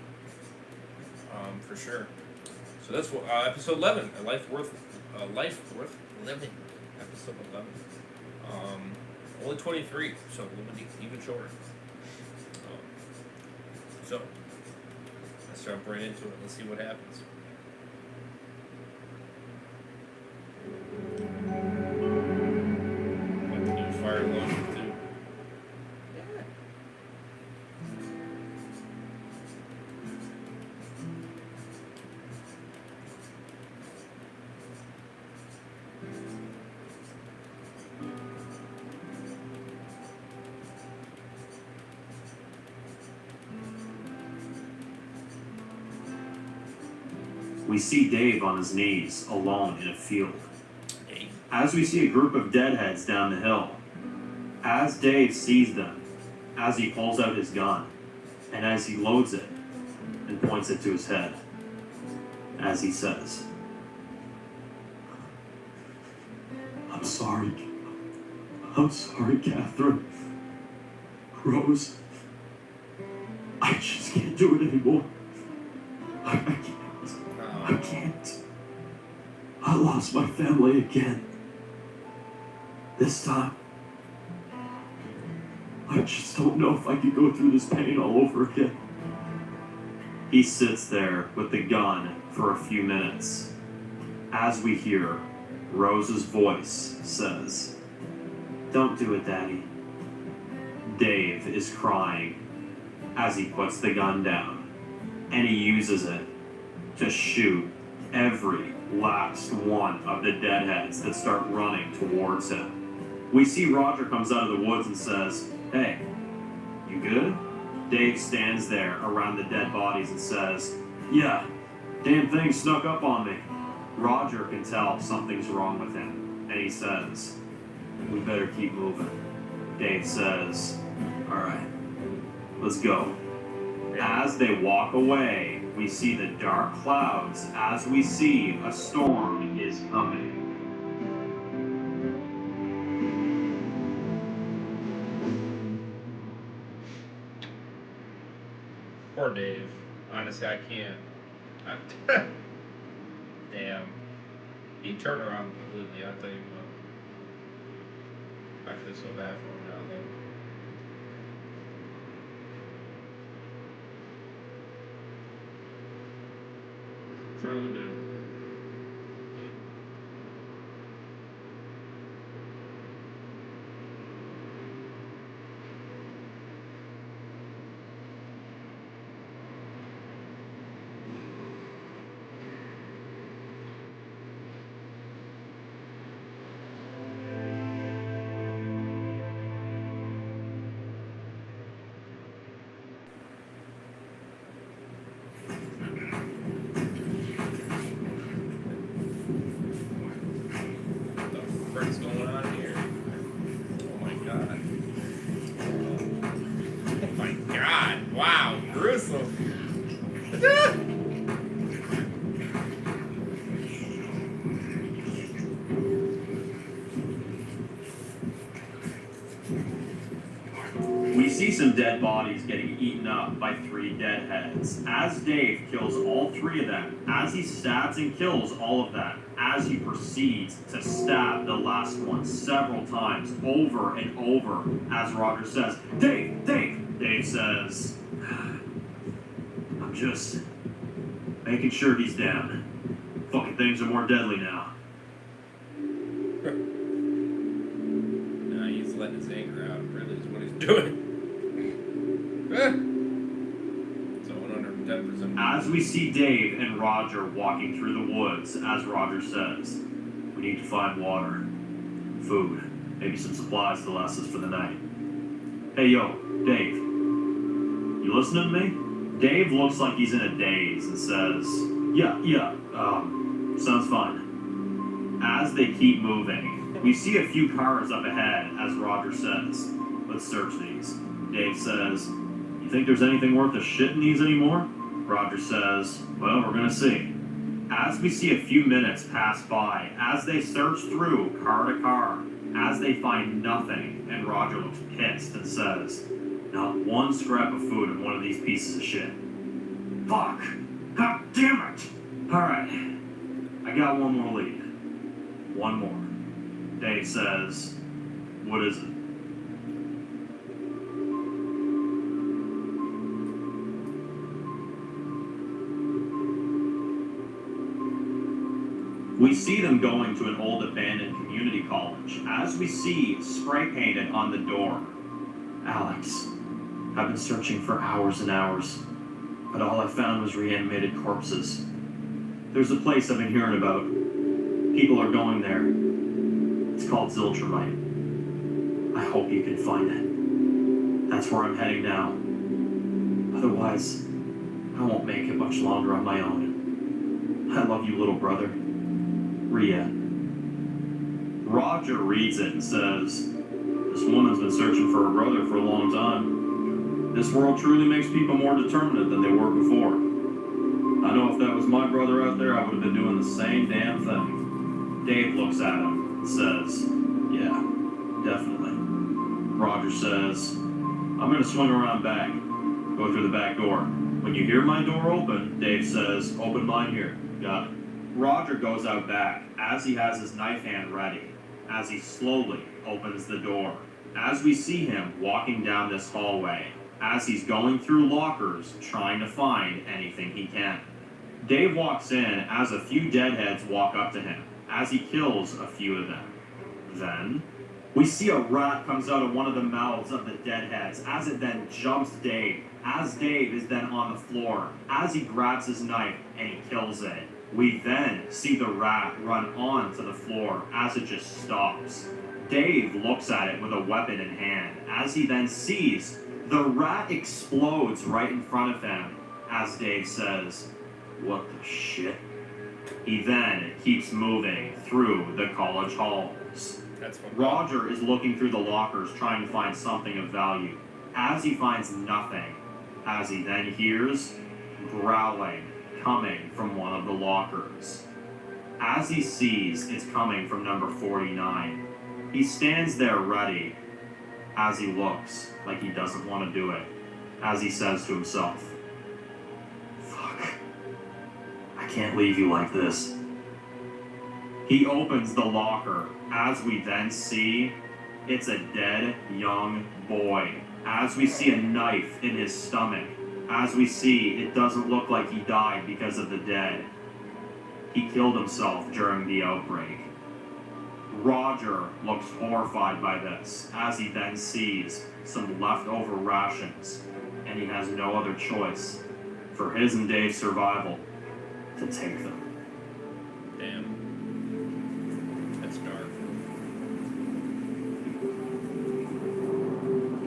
for sure. So that's episode 11, a life worth living. Episode 11. Only 23, so a little bit even shorter. So let's jump right into it. Let's see what happens. Got the new fire lotion too. Yeah. We see Dave on his knees, alone in a field. Hey. As we see a group of deadheads down the hill. As Dave sees them, as he pulls out his gun, and as he loads it and points it to his head, as he says, I'm sorry, Catherine. Rose, I just can't do it anymore. I can't. I lost my family again. This time, I just don't know if I can go through this pain all over again. He sits there with the gun for a few minutes. As we hear, Rose's voice says, Don't do it, Daddy. Dave is crying as he puts the gun down, and he uses it to shoot every last one of the deadheads that start running towards him. We see Roger comes out of the woods and says, Hey, you good? Dave stands there around the dead bodies and says, Yeah, damn thing snuck up on me. Roger can tell something's wrong with him, and he says, We better keep moving. Dave says, Alright, let's go. As they walk away, we see the dark clouds as we see a storm is coming. Poor Dave. Honestly, I can't. Damn. He turned around completely, I'll tell you what. I feel so bad for him now, though. Truly do. What's going on here? Oh my god. Oh my god. Wow. Gruesome. We see some dead bodies getting eaten up by 3 deadheads. As Dave kills all 3 of them, as he stabs and kills all of them, as he proceeds to stab the last one several times over and over, as Roger says, Dave! Dave says, I'm just making sure he's down. Fucking things are more deadly now. No, he's letting his anger out, really, is what he's doing. So 110%. As we see Dave and Roger walking through the woods, as Roger says, we need to find water, food, maybe some supplies to last us for the night. Hey yo, Dave, you listening to me? Dave looks like he's in a daze and says, yeah, sounds fine. As they keep moving, we see a few cars up ahead, as Roger says, let's search these. Dave says, you think there's anything worth a shit in these anymore? Roger says, well, we're gonna see. As we see a few minutes pass by, as they search through car to car, as they find nothing, and Roger looks pissed and says, "Not one scrap of food in one of these pieces of shit. Fuck! God damn it! Alright, I got one more lead. One more." Dave says, "What is it?" We see them going to an old abandoned community college, as we see spray painted on the door, "Alex, I've been searching for hours and hours, but all I found was reanimated corpses. There's a place I've been hearing about. People are going there. It's called Ziltramite. I hope you can find it. That's where I'm heading now. Otherwise, I won't make it much longer on my own. I love you, little brother. Rhea." Roger reads it and says, "This woman's been searching for her brother for a long time. This world truly makes people more determined than they were before. I know if that was my brother out there, I would have been doing the same damn thing." Dave looks at him and says, "Yeah, definitely." Roger says, "I'm gonna swing around back. Go through the back door. When you hear my door open," Dave says, "open mine here. Got it." Roger goes out back as he has his knife hand ready, as he slowly opens the door. As we see him walking down this hallway, as he's going through lockers trying to find anything he can. Dave walks in as a few deadheads walk up to him, as he kills a few of them. Then, we see a rat comes out of one of the mouths of the deadheads, as it then jumps Dave, as Dave is then on the floor, as he grabs his knife and he kills it. We then see the rat run onto the floor as it just stops. Dave looks at it with a weapon in hand, as he then sees the rat explodes right in front of him, as Dave says, "What the shit?" He then keeps moving through the college halls. That's fun. Roger is looking through the lockers trying to find something of value, as he finds nothing, as he then hears growling coming from one of the lockers. As he sees it's coming from number 49, he stands there ready, as he looks like he doesn't want to do it, as he says to himself, "Fuck, I can't leave you like this." He opens the locker, as we then see it's a dead young boy, as we see a knife in his stomach, as we see it doesn't look like he died because of the dead. He killed himself during the outbreak. Roger looks horrified by this, as he then sees some leftover rations, and he has no other choice for his and Dave's survival to take them. Damn. That's dark.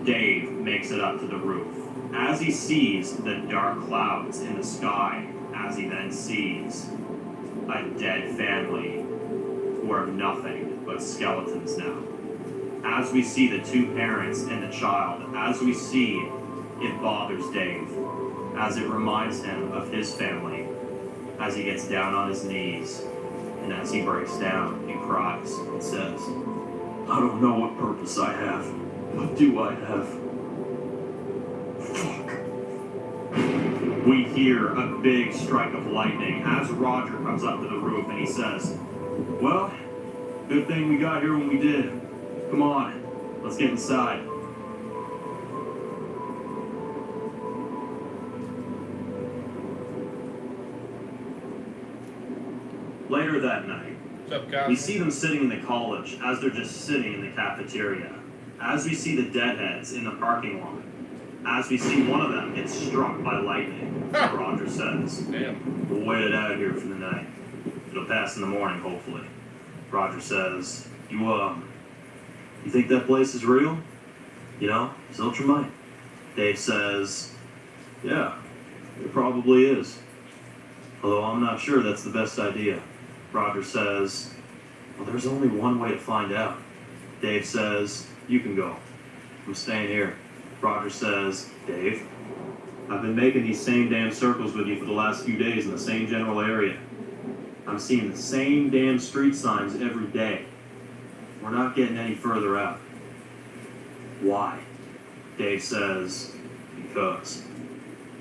Dave makes it up to the roof, as he sees the dark clouds in the sky, as he then sees a dead family who are nothing but skeletons now. As we see the two parents and the child, as we see it bothers Dave, as it reminds him of his family, as he gets down on his knees, and as he breaks down and cries and says, "I don't know what purpose I have. What do I have? Fuck." We hear a big strike of lightning as Roger comes up to the roof and he says, "Well, good thing we got here when we did. Come on, let's get inside." Later that night, What's up, guys? we see them sitting in the college as they're just sitting in the cafeteria. As we see the deadheads in the parking lot. As we see one of them get struck by lightning, Roger says, Damn. "We'll wait it out here for the night. It'll pass in the morning, hopefully." Roger says, You think that place is real? You know, Ziltramite?" Dave says, "Yeah, it probably is. Although I'm not sure that's the best idea." Roger says, "Well, there's only one way to find out." Dave says, "You can go. I'm staying here." Roger says, "Dave, I've been making these same damn circles with you for the last few days in the same general area. I'm seeing the same damn street signs every day. we're not getting any further out. Why? Dave says, because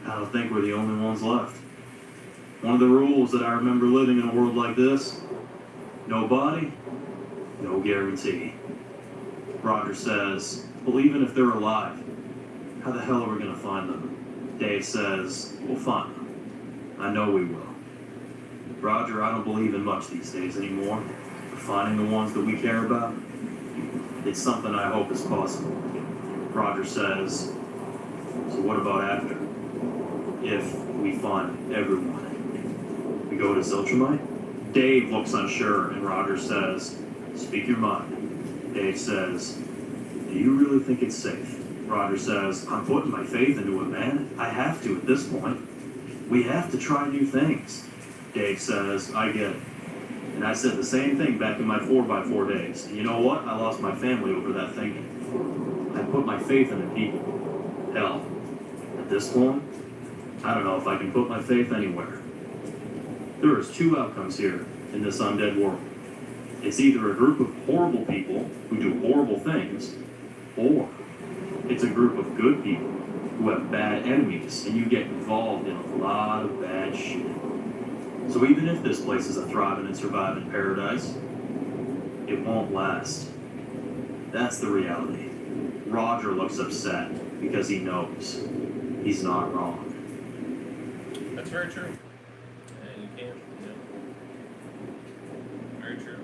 I don't think we're the only ones left. One of the rules that I remember living in a world like this, no body, no guarantee. Roger says, well, even if they're alive, how the hell are we going to find them? Dave says, we'll find them. I know we will. Roger, I don't believe in much these days anymore. Finding the ones that we care about, it's something I hope is possible. Roger says, so what about after? If we find everyone, we go to Ziltramite? Dave looks unsure, and Roger says, speak your mind. Dave says, do you really think it's safe? Roger says, I'm putting my faith into it, man. I have to at this point. We have to try new things. Dave says, I get it. And I said the same thing back in my 4x4 days. And you know what? I lost my family over that thinking. I put my faith in the people. Hell, at this point, I don't know if I can put my faith anywhere. There is two outcomes here in this undead world. It's either a group of horrible people who do horrible things, or it's a group of good people who have bad enemies, and you get involved in a lot of bad shit. So even if this place is a thriving and surviving paradise, it won't last. That's the reality. Roger looks upset because he knows he's not wrong. That's very true. You can't, Very true.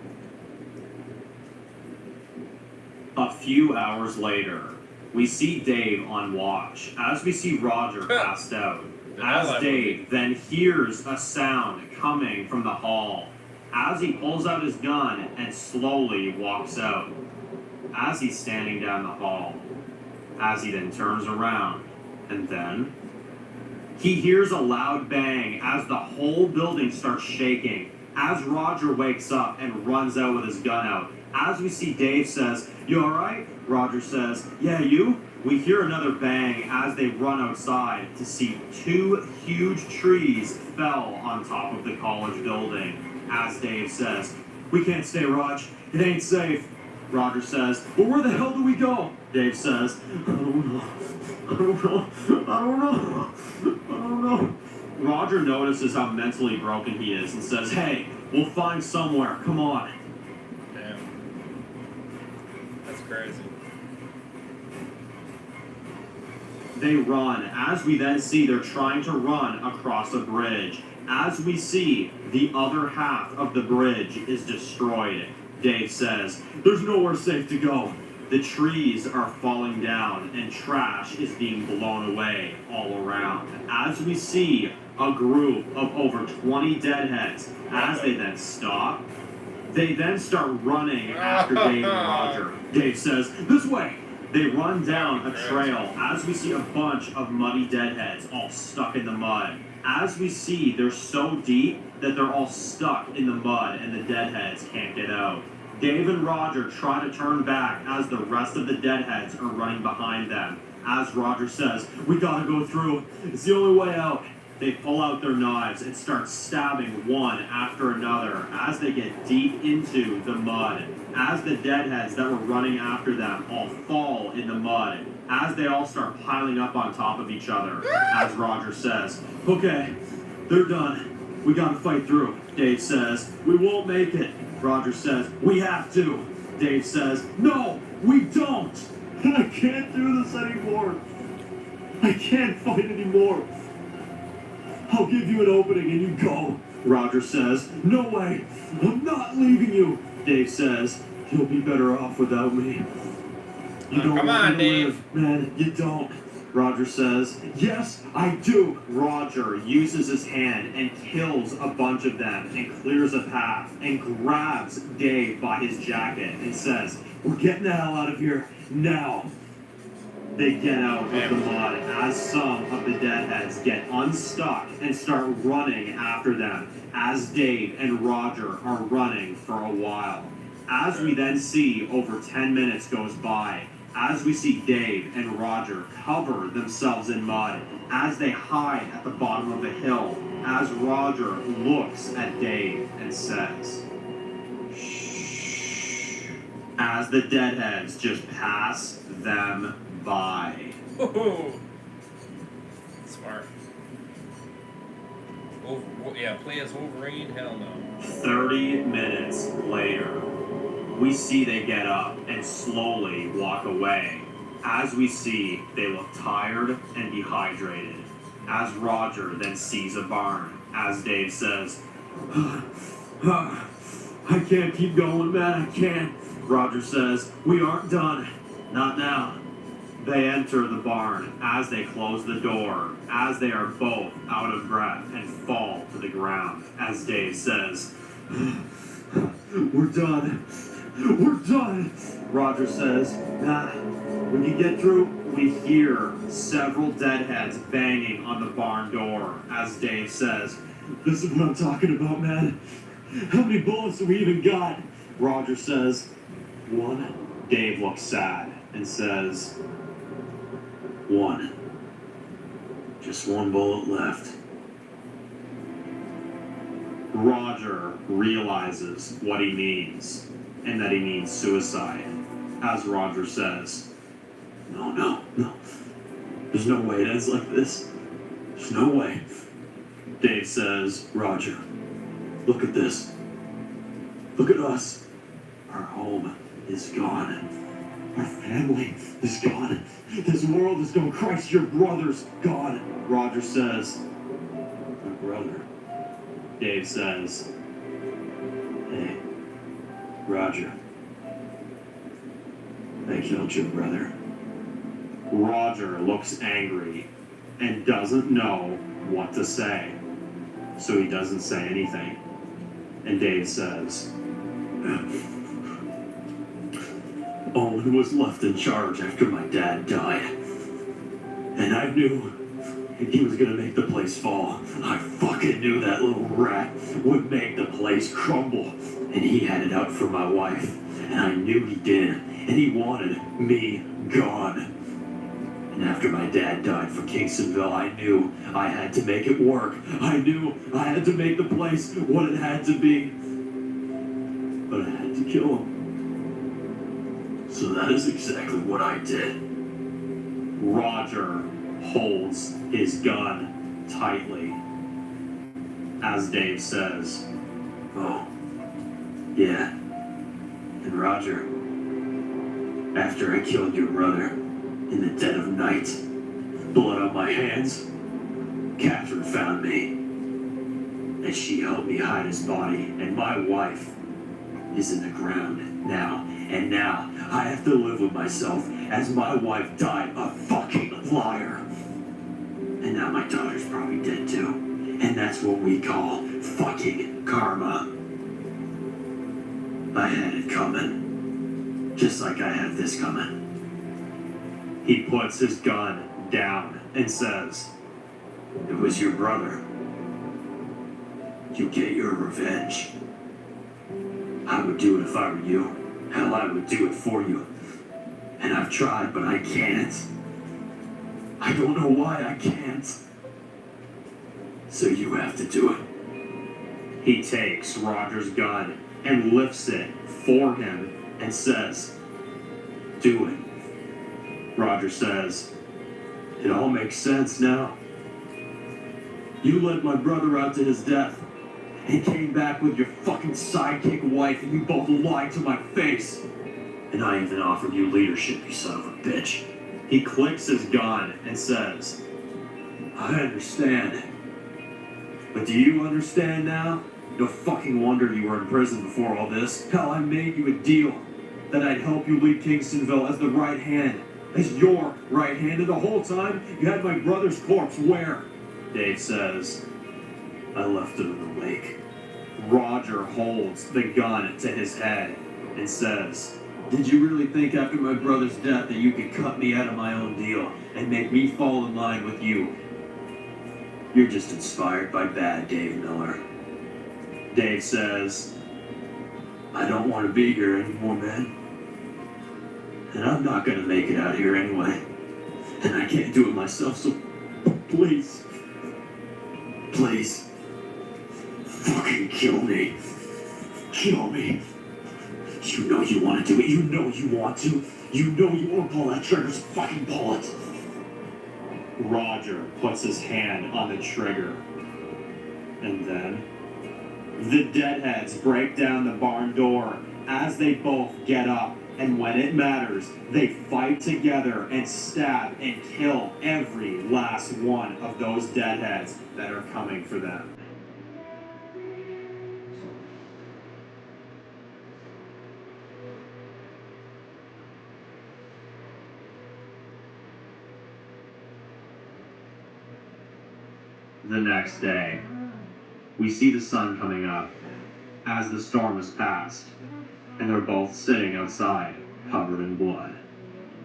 A few hours later, we see Dave on watch as we see Roger passed out. As Dave then hears a sound coming from the hall, as he pulls out his gun and slowly walks out. As he's standing down the hall, as he then turns around, and then he hears a loud bang as the whole building starts shaking. As Roger wakes up and runs out with his gun out, as we see Dave says, "You alright?" Roger says, "Yeah, you?" We hear another bang as they run outside to see two huge trees fell on top of the college building. As Dave says, "We can't stay, Raj. It ain't safe." Roger says, "Well, where the hell do we go?" Dave says, "I don't know. I don't know. I don't know. I don't know." Roger notices how mentally broken he is and says, "Hey, we'll find somewhere. Come on." Damn. That's crazy. They run, as we then see they're trying to run across a bridge. As we see, the other half of the bridge is destroyed. Dave says, "There's nowhere safe to go." The trees are falling down and trash is being blown away all around. As we see a group of over 20 deadheads, as they then stop, they then start running after Dave and Roger. Dave says, "This way." They run down a trail as we see a bunch of muddy deadheads all stuck in the mud. As we see, they're so deep that they're all stuck in the mud and the deadheads can't get out. Dave and Roger try to turn back as the rest of the deadheads are running behind them. As Roger says, "We gotta go through. It's the only way out." They pull out their knives and start stabbing one after another as they get deep into the mud. As the deadheads that were running after them all fall in the mud, as they all start piling up on top of each other, as Roger says, "Okay, they're done. We gotta fight through." Dave says, "We won't make it." Roger says, "We have to." Dave says, "No, we don't. I can't do this anymore. I can't fight anymore. I'll give you an opening and you go." Roger says, "No way. I'm not leaving you." Dave says, "You'll be better off without me. You don't come want on, to Dave. live, man. You don't." Roger says, "Yes, I do." Roger uses his hand and kills a bunch of them and clears a path and grabs Dave by his jacket and says, "We're getting the hell out of here now." They get out of the mud as some of the deadheads get unstuck and start running after them as Dave and Roger are running for a while. As we then see over 10 minutes goes by, as we see Dave and Roger cover themselves in mud, as they hide at the bottom of a hill, as Roger looks at Dave and says, "Shh." as the deadheads just pass them by. Oh, smart. Yeah, play as Wolverine? Hell no. 30 minutes later, we see they get up and slowly walk away. As we see, they look tired and dehydrated. As Roger then sees a barn, as Dave says, I can't keep going, man, I can't. Roger says, we aren't done. Not now. They enter the barn as they close the door, as they are both out of breath and fall to the ground. As Dave says, we're done. We're done. Roger says, nah. When you get through, we hear several deadheads banging on the barn door. As Dave says, this is what I'm talking about, man. How many bullets have we even got? Roger says, one. Dave looks sad and says, one. Just one bullet left. Roger realizes what he means, and that he means suicide. As Roger says, no. There's no way it ends like this. There's no way. Dave says, Roger, look at this. Look at us. Our home is gone. Our family is gone. This world is gone. Christ, your brother's gone. Roger says, my brother. Dave says, hey, Roger, I killed your brother. Roger looks angry and doesn't know what to say, so he doesn't say anything. And Dave says, Owen was left in charge after my dad died. And I knew he was gonna make the place fall. I fucking knew that little rat would make the place crumble. And he had it out for my wife. And I knew he did. And he wanted me gone. And after my dad died for Kingstonville, I knew I had to make it work. I knew I had to make the place what it had to be. But I had to kill him. So that is exactly what I did. Roger holds his gun tightly. As Dave says, oh, yeah. And Roger, after I killed your brother in the dead of night, blood on my hands, Catherine found me. And she helped me hide his body. And my wife is in the ground now. And now I have to live with myself as my wife died a fucking liar. And now my daughter's probably dead too. And that's what we call fucking karma. I had it coming. Just like I have this coming. He puts his gun down and says, it was your brother. You get your revenge. I would do it if I were you. Hell, I would do it for you. And I've tried, but I can't. I don't know why I can't. So you have to do it. He takes Roger's gun and lifts it for him and says, do it. Roger says, it all makes sense now. You led my brother out to his death. He came back with your fucking sidekick wife and you both lied to my face. And I even offered you leadership, you son of a bitch. He clicks his gun and says, I understand. But do you understand now? No fucking wonder you were in prison before all this. Hell, I made you a deal that I'd help you lead Kingstonville as the right hand. As your right hand. And the whole time, you had my brother's corpse where? Dave says, I left it in the lake. Roger holds the gun to his head and says, did you really think after my brother's death that you could cut me out of my own deal and make me fall in line with you? You're just inspired by bad Dave Miller. Dave says, I don't want to be here anymore, man. And I'm not going to make it out here anyway. And I can't do it myself, so please, please, fucking kill me. Kill me. You know you want to do it. You know you want to. You know you want to pull that trigger. So fucking pull it. Roger puts his hand on the trigger. And then the deadheads break down the barn door as they both get up. And when it matters, they fight together and stab and kill every last one of those deadheads that are coming for them. The next day, we see the sun coming up as the storm has passed, and they're both sitting outside, covered in blood.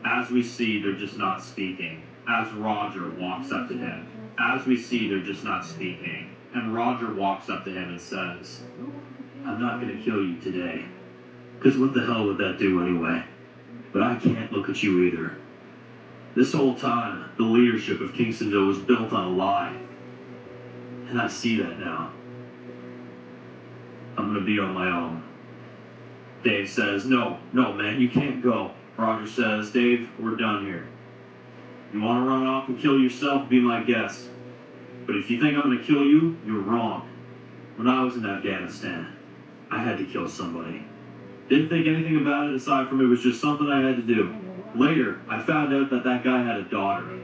As we see, they're just not speaking, as Roger walks up to him. As we see, they're just not speaking, and Roger walks up to him and says, I'm not going to kill you today, because what the hell would that do anyway? But I can't look at you either. This whole time, the leadership of Kingstonville was built on a lie. And I see that now. I'm gonna be on my own. Dave says, no, man, you can't go. Roger says, Dave, we're done here. You wanna run off and kill yourself, be my guest. But if you think I'm gonna kill you, you're wrong. When I was in Afghanistan, I had to kill somebody. Didn't think anything about it aside from it was just something I had to do. Later, I found out that guy had a daughter.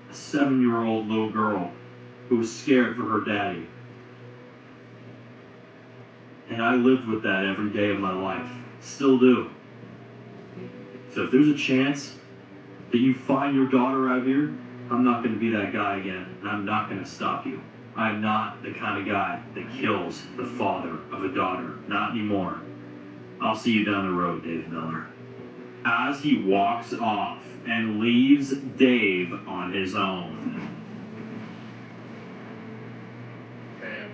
A 7-year-old little girl who was scared for her daddy. And I lived with that every day of my life. Still do. So if there's a chance that you find your daughter out here, I'm not going to be that guy again. And I'm not going to stop you. I'm not the kind of guy that kills the father of a daughter. Not anymore. I'll see you down the road, Dave Miller. As he walks off and leaves Dave on his own. Damn.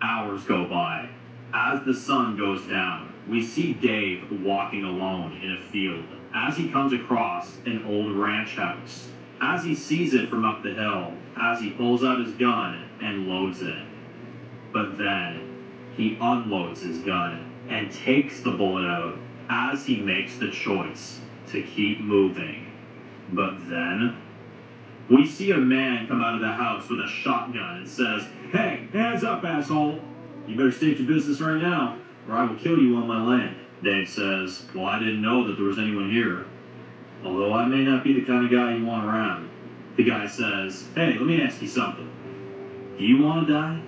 Hours go by. As the sun goes down, we see Dave walking alone in a field as he comes across an old ranch house. As he sees it from up the hill, as he pulls out his gun and loads it. But then, he unloads his gun and takes the bullet out as he makes the choice to keep moving. But then, we see a man come out of the house with a shotgun and says, hey, hands up, asshole! You better state your business right now, or I will kill you on my land. Dave says, well, I didn't know that there was anyone here. Although I may not be the kind of guy you want around. The guy says, hey, let me ask you something. Do you want to die?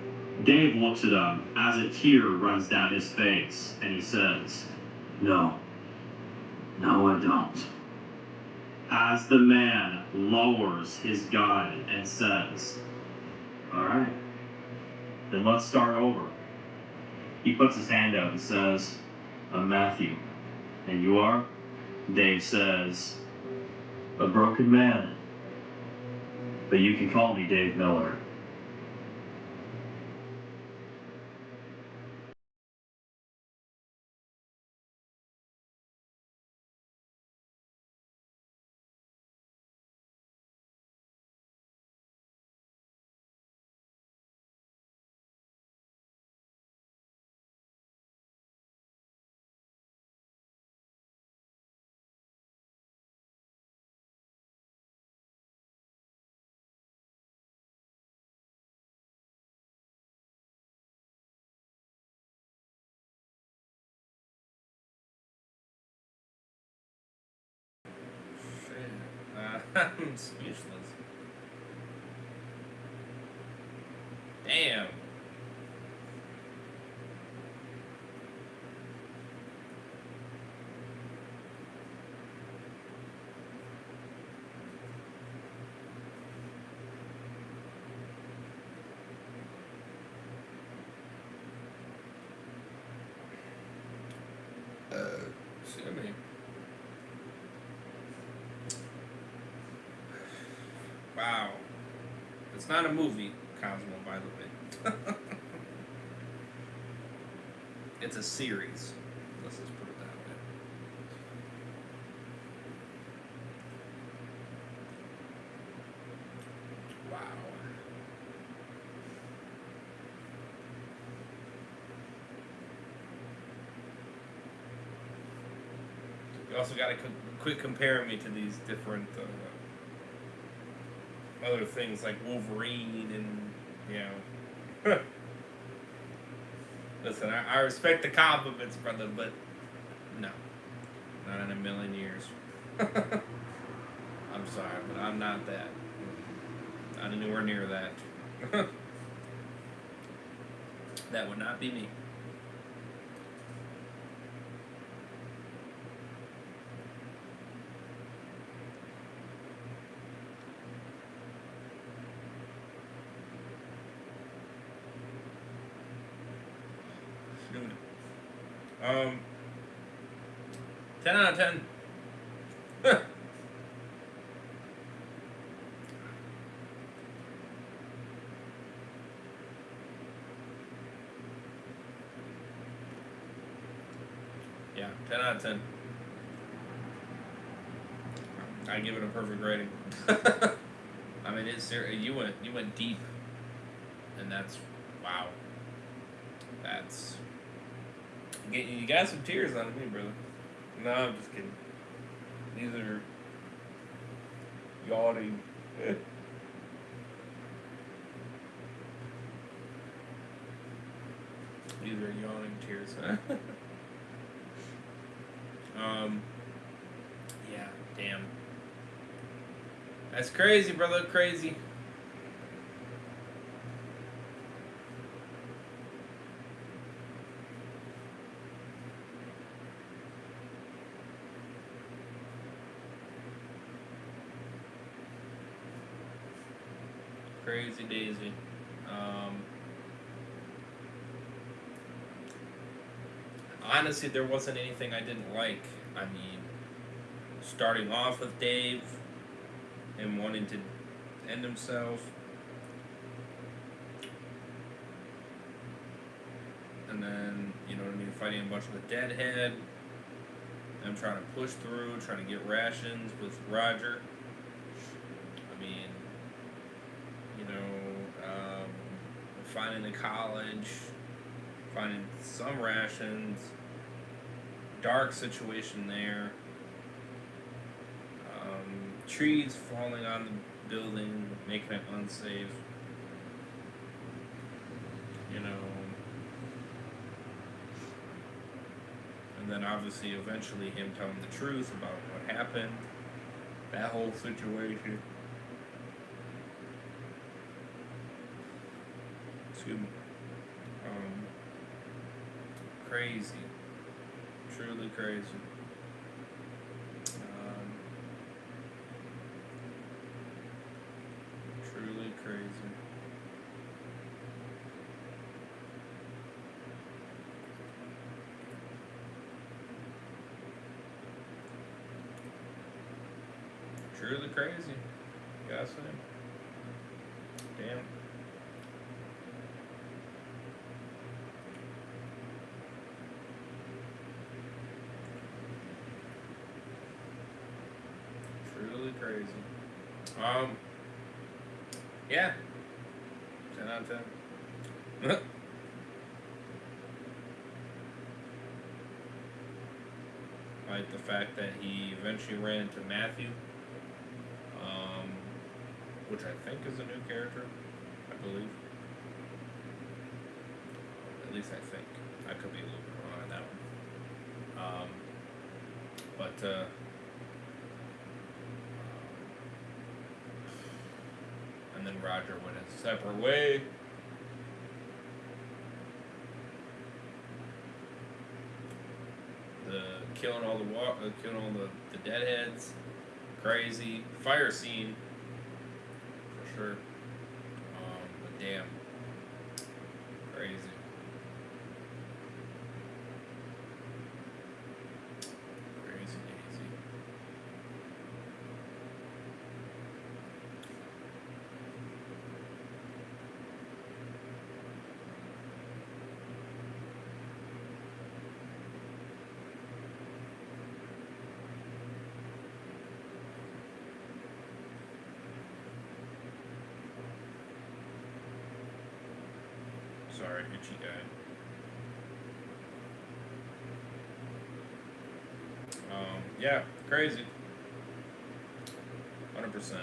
Dave looks at him as a tear runs down his face, and he says, no. No, I don't. As the man lowers his gun and says, all right, then let's start over. He puts his hand out and says, I'm Matthew. And you are? Dave says, a broken man. But you can call me Dave Miller. Shit. I'm speechless. Damn. Excuse me. Wow. It's not a movie, Cosmo, by the way. It's a series. Let's just put it that way. Wow. You also got to quit comparing me to these different other things like Wolverine and, you know. Listen, I respect the compliments, brother, but no. Not in a million years. I'm sorry, but I'm not that. Not anywhere near that. That would not be me. Shoot. 10 out of 10. Yeah, 10 out of 10. I give it a perfect rating. I mean, it's serious. You went deep, and that's wow. That's you got some tears on me, brother. No, I'm just kidding. These are yawning. These are yawning tears. Yeah, damn. That's crazy, brother. Crazy. Crazy Daisy. Honestly, there wasn't anything I didn't like. I mean, starting off with Dave and wanting to end himself, and then, you know what I mean, fighting a bunch of the Deadhead. I'm trying to push through, trying to get rations with Roger. I mean, you know, finding the college, finding some rations, dark situation there, trees falling on the building, making it unsafe, you know, and then obviously eventually him telling the truth about what happened, that whole situation. Excuse me. Crazy. Truly crazy. Truly crazy. Truly crazy. Gotta say. Damn. Truly crazy. Yeah. 10 out of 10. Like the fact that he eventually ran into Matthew, which I think is a new character, I believe. At least I think. I could be a little bit wrong on that one. But and then Roger went his separate way. Killing all the deadheads, crazy fire scene for sure. But damn, crazy. Crazy Daisy. Sorry, itchy guy. Yeah, crazy. 100%.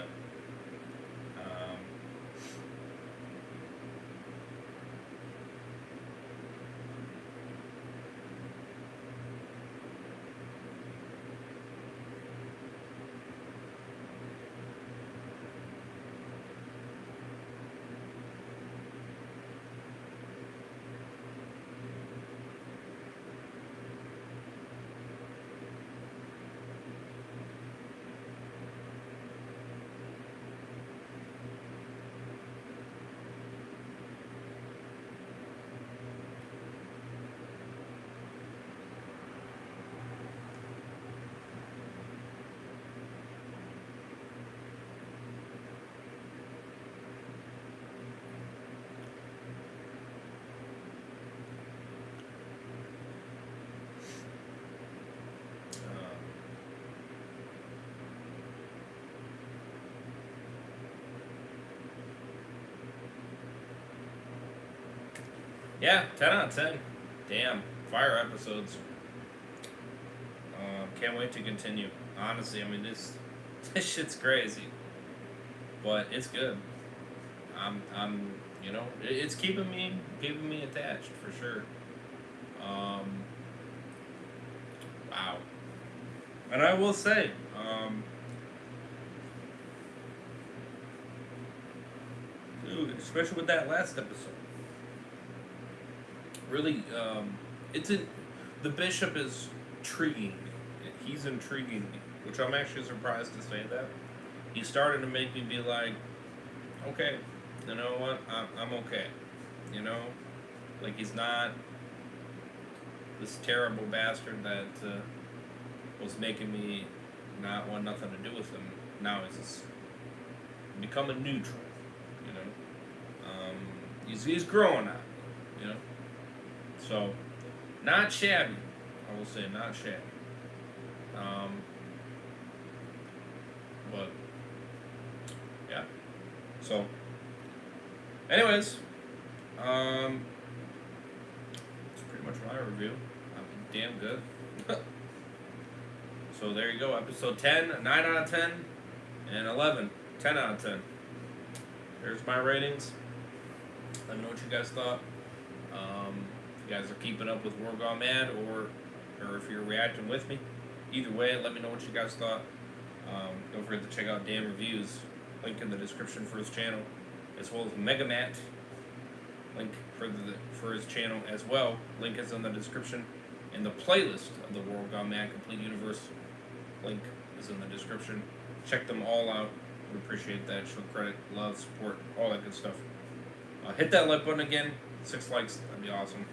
Yeah, 10 out of 10. Damn, fire episodes. Can't wait to continue. Honestly, I mean this shit's crazy, but it's good. It's keeping me attached for sure. Wow. And I will say, dude, especially with that last episode, really, the bishop is intriguing me. He's intriguing me, which I'm actually surprised to say that. He's starting to make me be like, okay, you know what, I'm okay. You know, like he's not this terrible bastard that was making me not want nothing to do with him. Now he's just becoming neutral. You know, he's growing up. You know, so not shabby. I will say not shabby. But yeah. So, anyways, it's pretty much my review. Damn good. So there you go. Episode 10, 9 out of 10, and 11, 10 out of 10. There's my ratings. Let me know what you guys thought. If you guys are keeping up with War Gone Mad, or if you're reacting with me. Either way, let me know what you guys thought. Don't forget to check out Dan Reviews. Link in the description for his channel, as well as Megamat. Link for his channel as well. Link is in the description. And the playlist of the World Gone Mad Complete Universe link is in the description. Check them all out. Would appreciate that. Show credit, love, support, all that good stuff. Hit that like button again. 6 likes. That'd be awesome.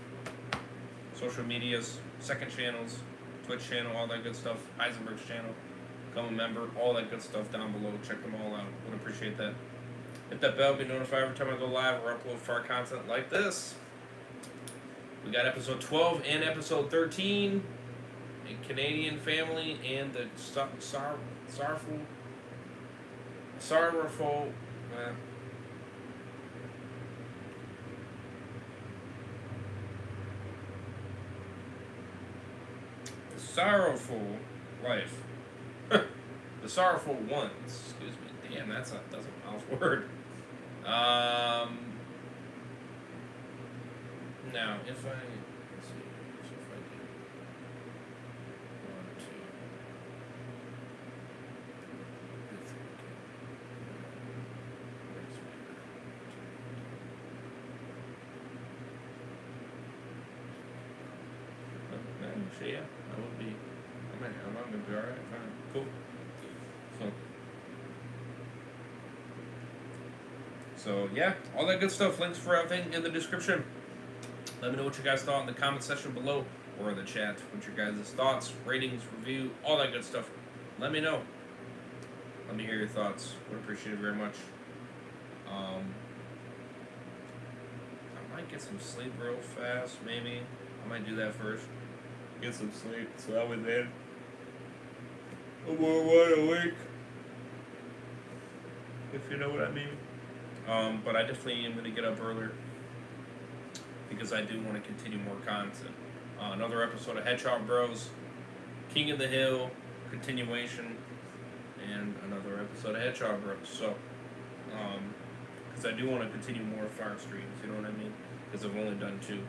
Social medias, second channels, Twitch channel, all that good stuff. Heisenberg's channel. Become a member. All that good stuff down below. Check them all out. Would appreciate that. Hit that bell. Be notified every time I go live or upload far content like this. We got episode 12 and episode 13, a Canadian family and the sorrowful life. The sorrowful ones. Excuse me. Damn, that's a mouth word. Now, if I, let's see, so if I do 1, 2, 3, yeah, I would be, I'm gonna be alright, fine, cool. So, yeah, all that good stuff, links for everything in the description. Let me know what you guys thought in the comment section below or in the chat. What your guys' thoughts, ratings, review, all that good stuff. Let me know. Let me hear your thoughts. Would appreciate it very much. I might get some sleep real fast, maybe. I might do that first. Get some sleep, so that way then I'm more wide awake. If you know what I mean. But I definitely am going to get up earlier, because I do want to continue more content. Another episode of Headshot Bros. King of the Hill continuation and another episode of Hedgehog Bros. So, because I do want to continue more fire streams, you know what I mean? Because I've only done 2.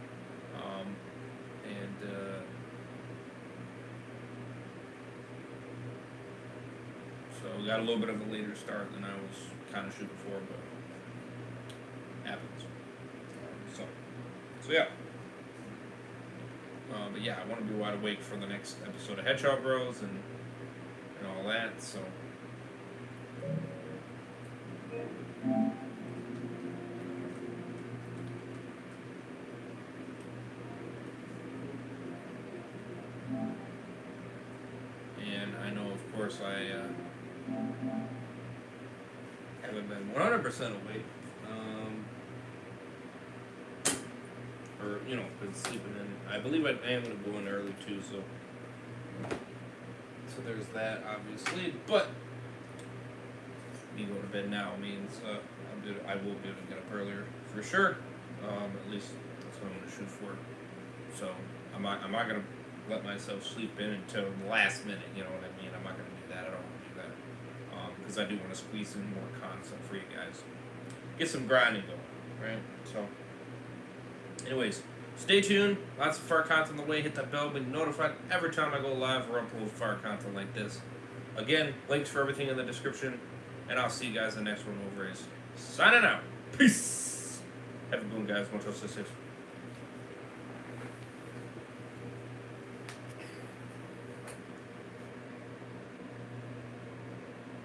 So we got a little bit of a later start than I was kind of shooting for, but happens. So yeah. But yeah, I want to be wide awake for the next episode of Hedgehog Bros and all that. So. And I know, of course, I haven't been 100% awake. Or, because sleeping in. I believe I am going to go in early too, so there's that, obviously. But me going to bed now means I will be able to get up earlier for sure. At least that's what I'm going to shoot for. So I'm not going to let myself sleep in until the last minute. You know what I mean? I'm not going to do that. I don't want to do that because I do want to squeeze in more content for you guys. Get some grinding going, right? So. Anyways, stay tuned. Lots of fire content on the way. Hit that bell, be notified every time I go live or upload fire content like this. Again, links for everything in the description. And I'll see you guys in the next one. Over is signing out. Peace. Have a good one, guys. Much love, sisters.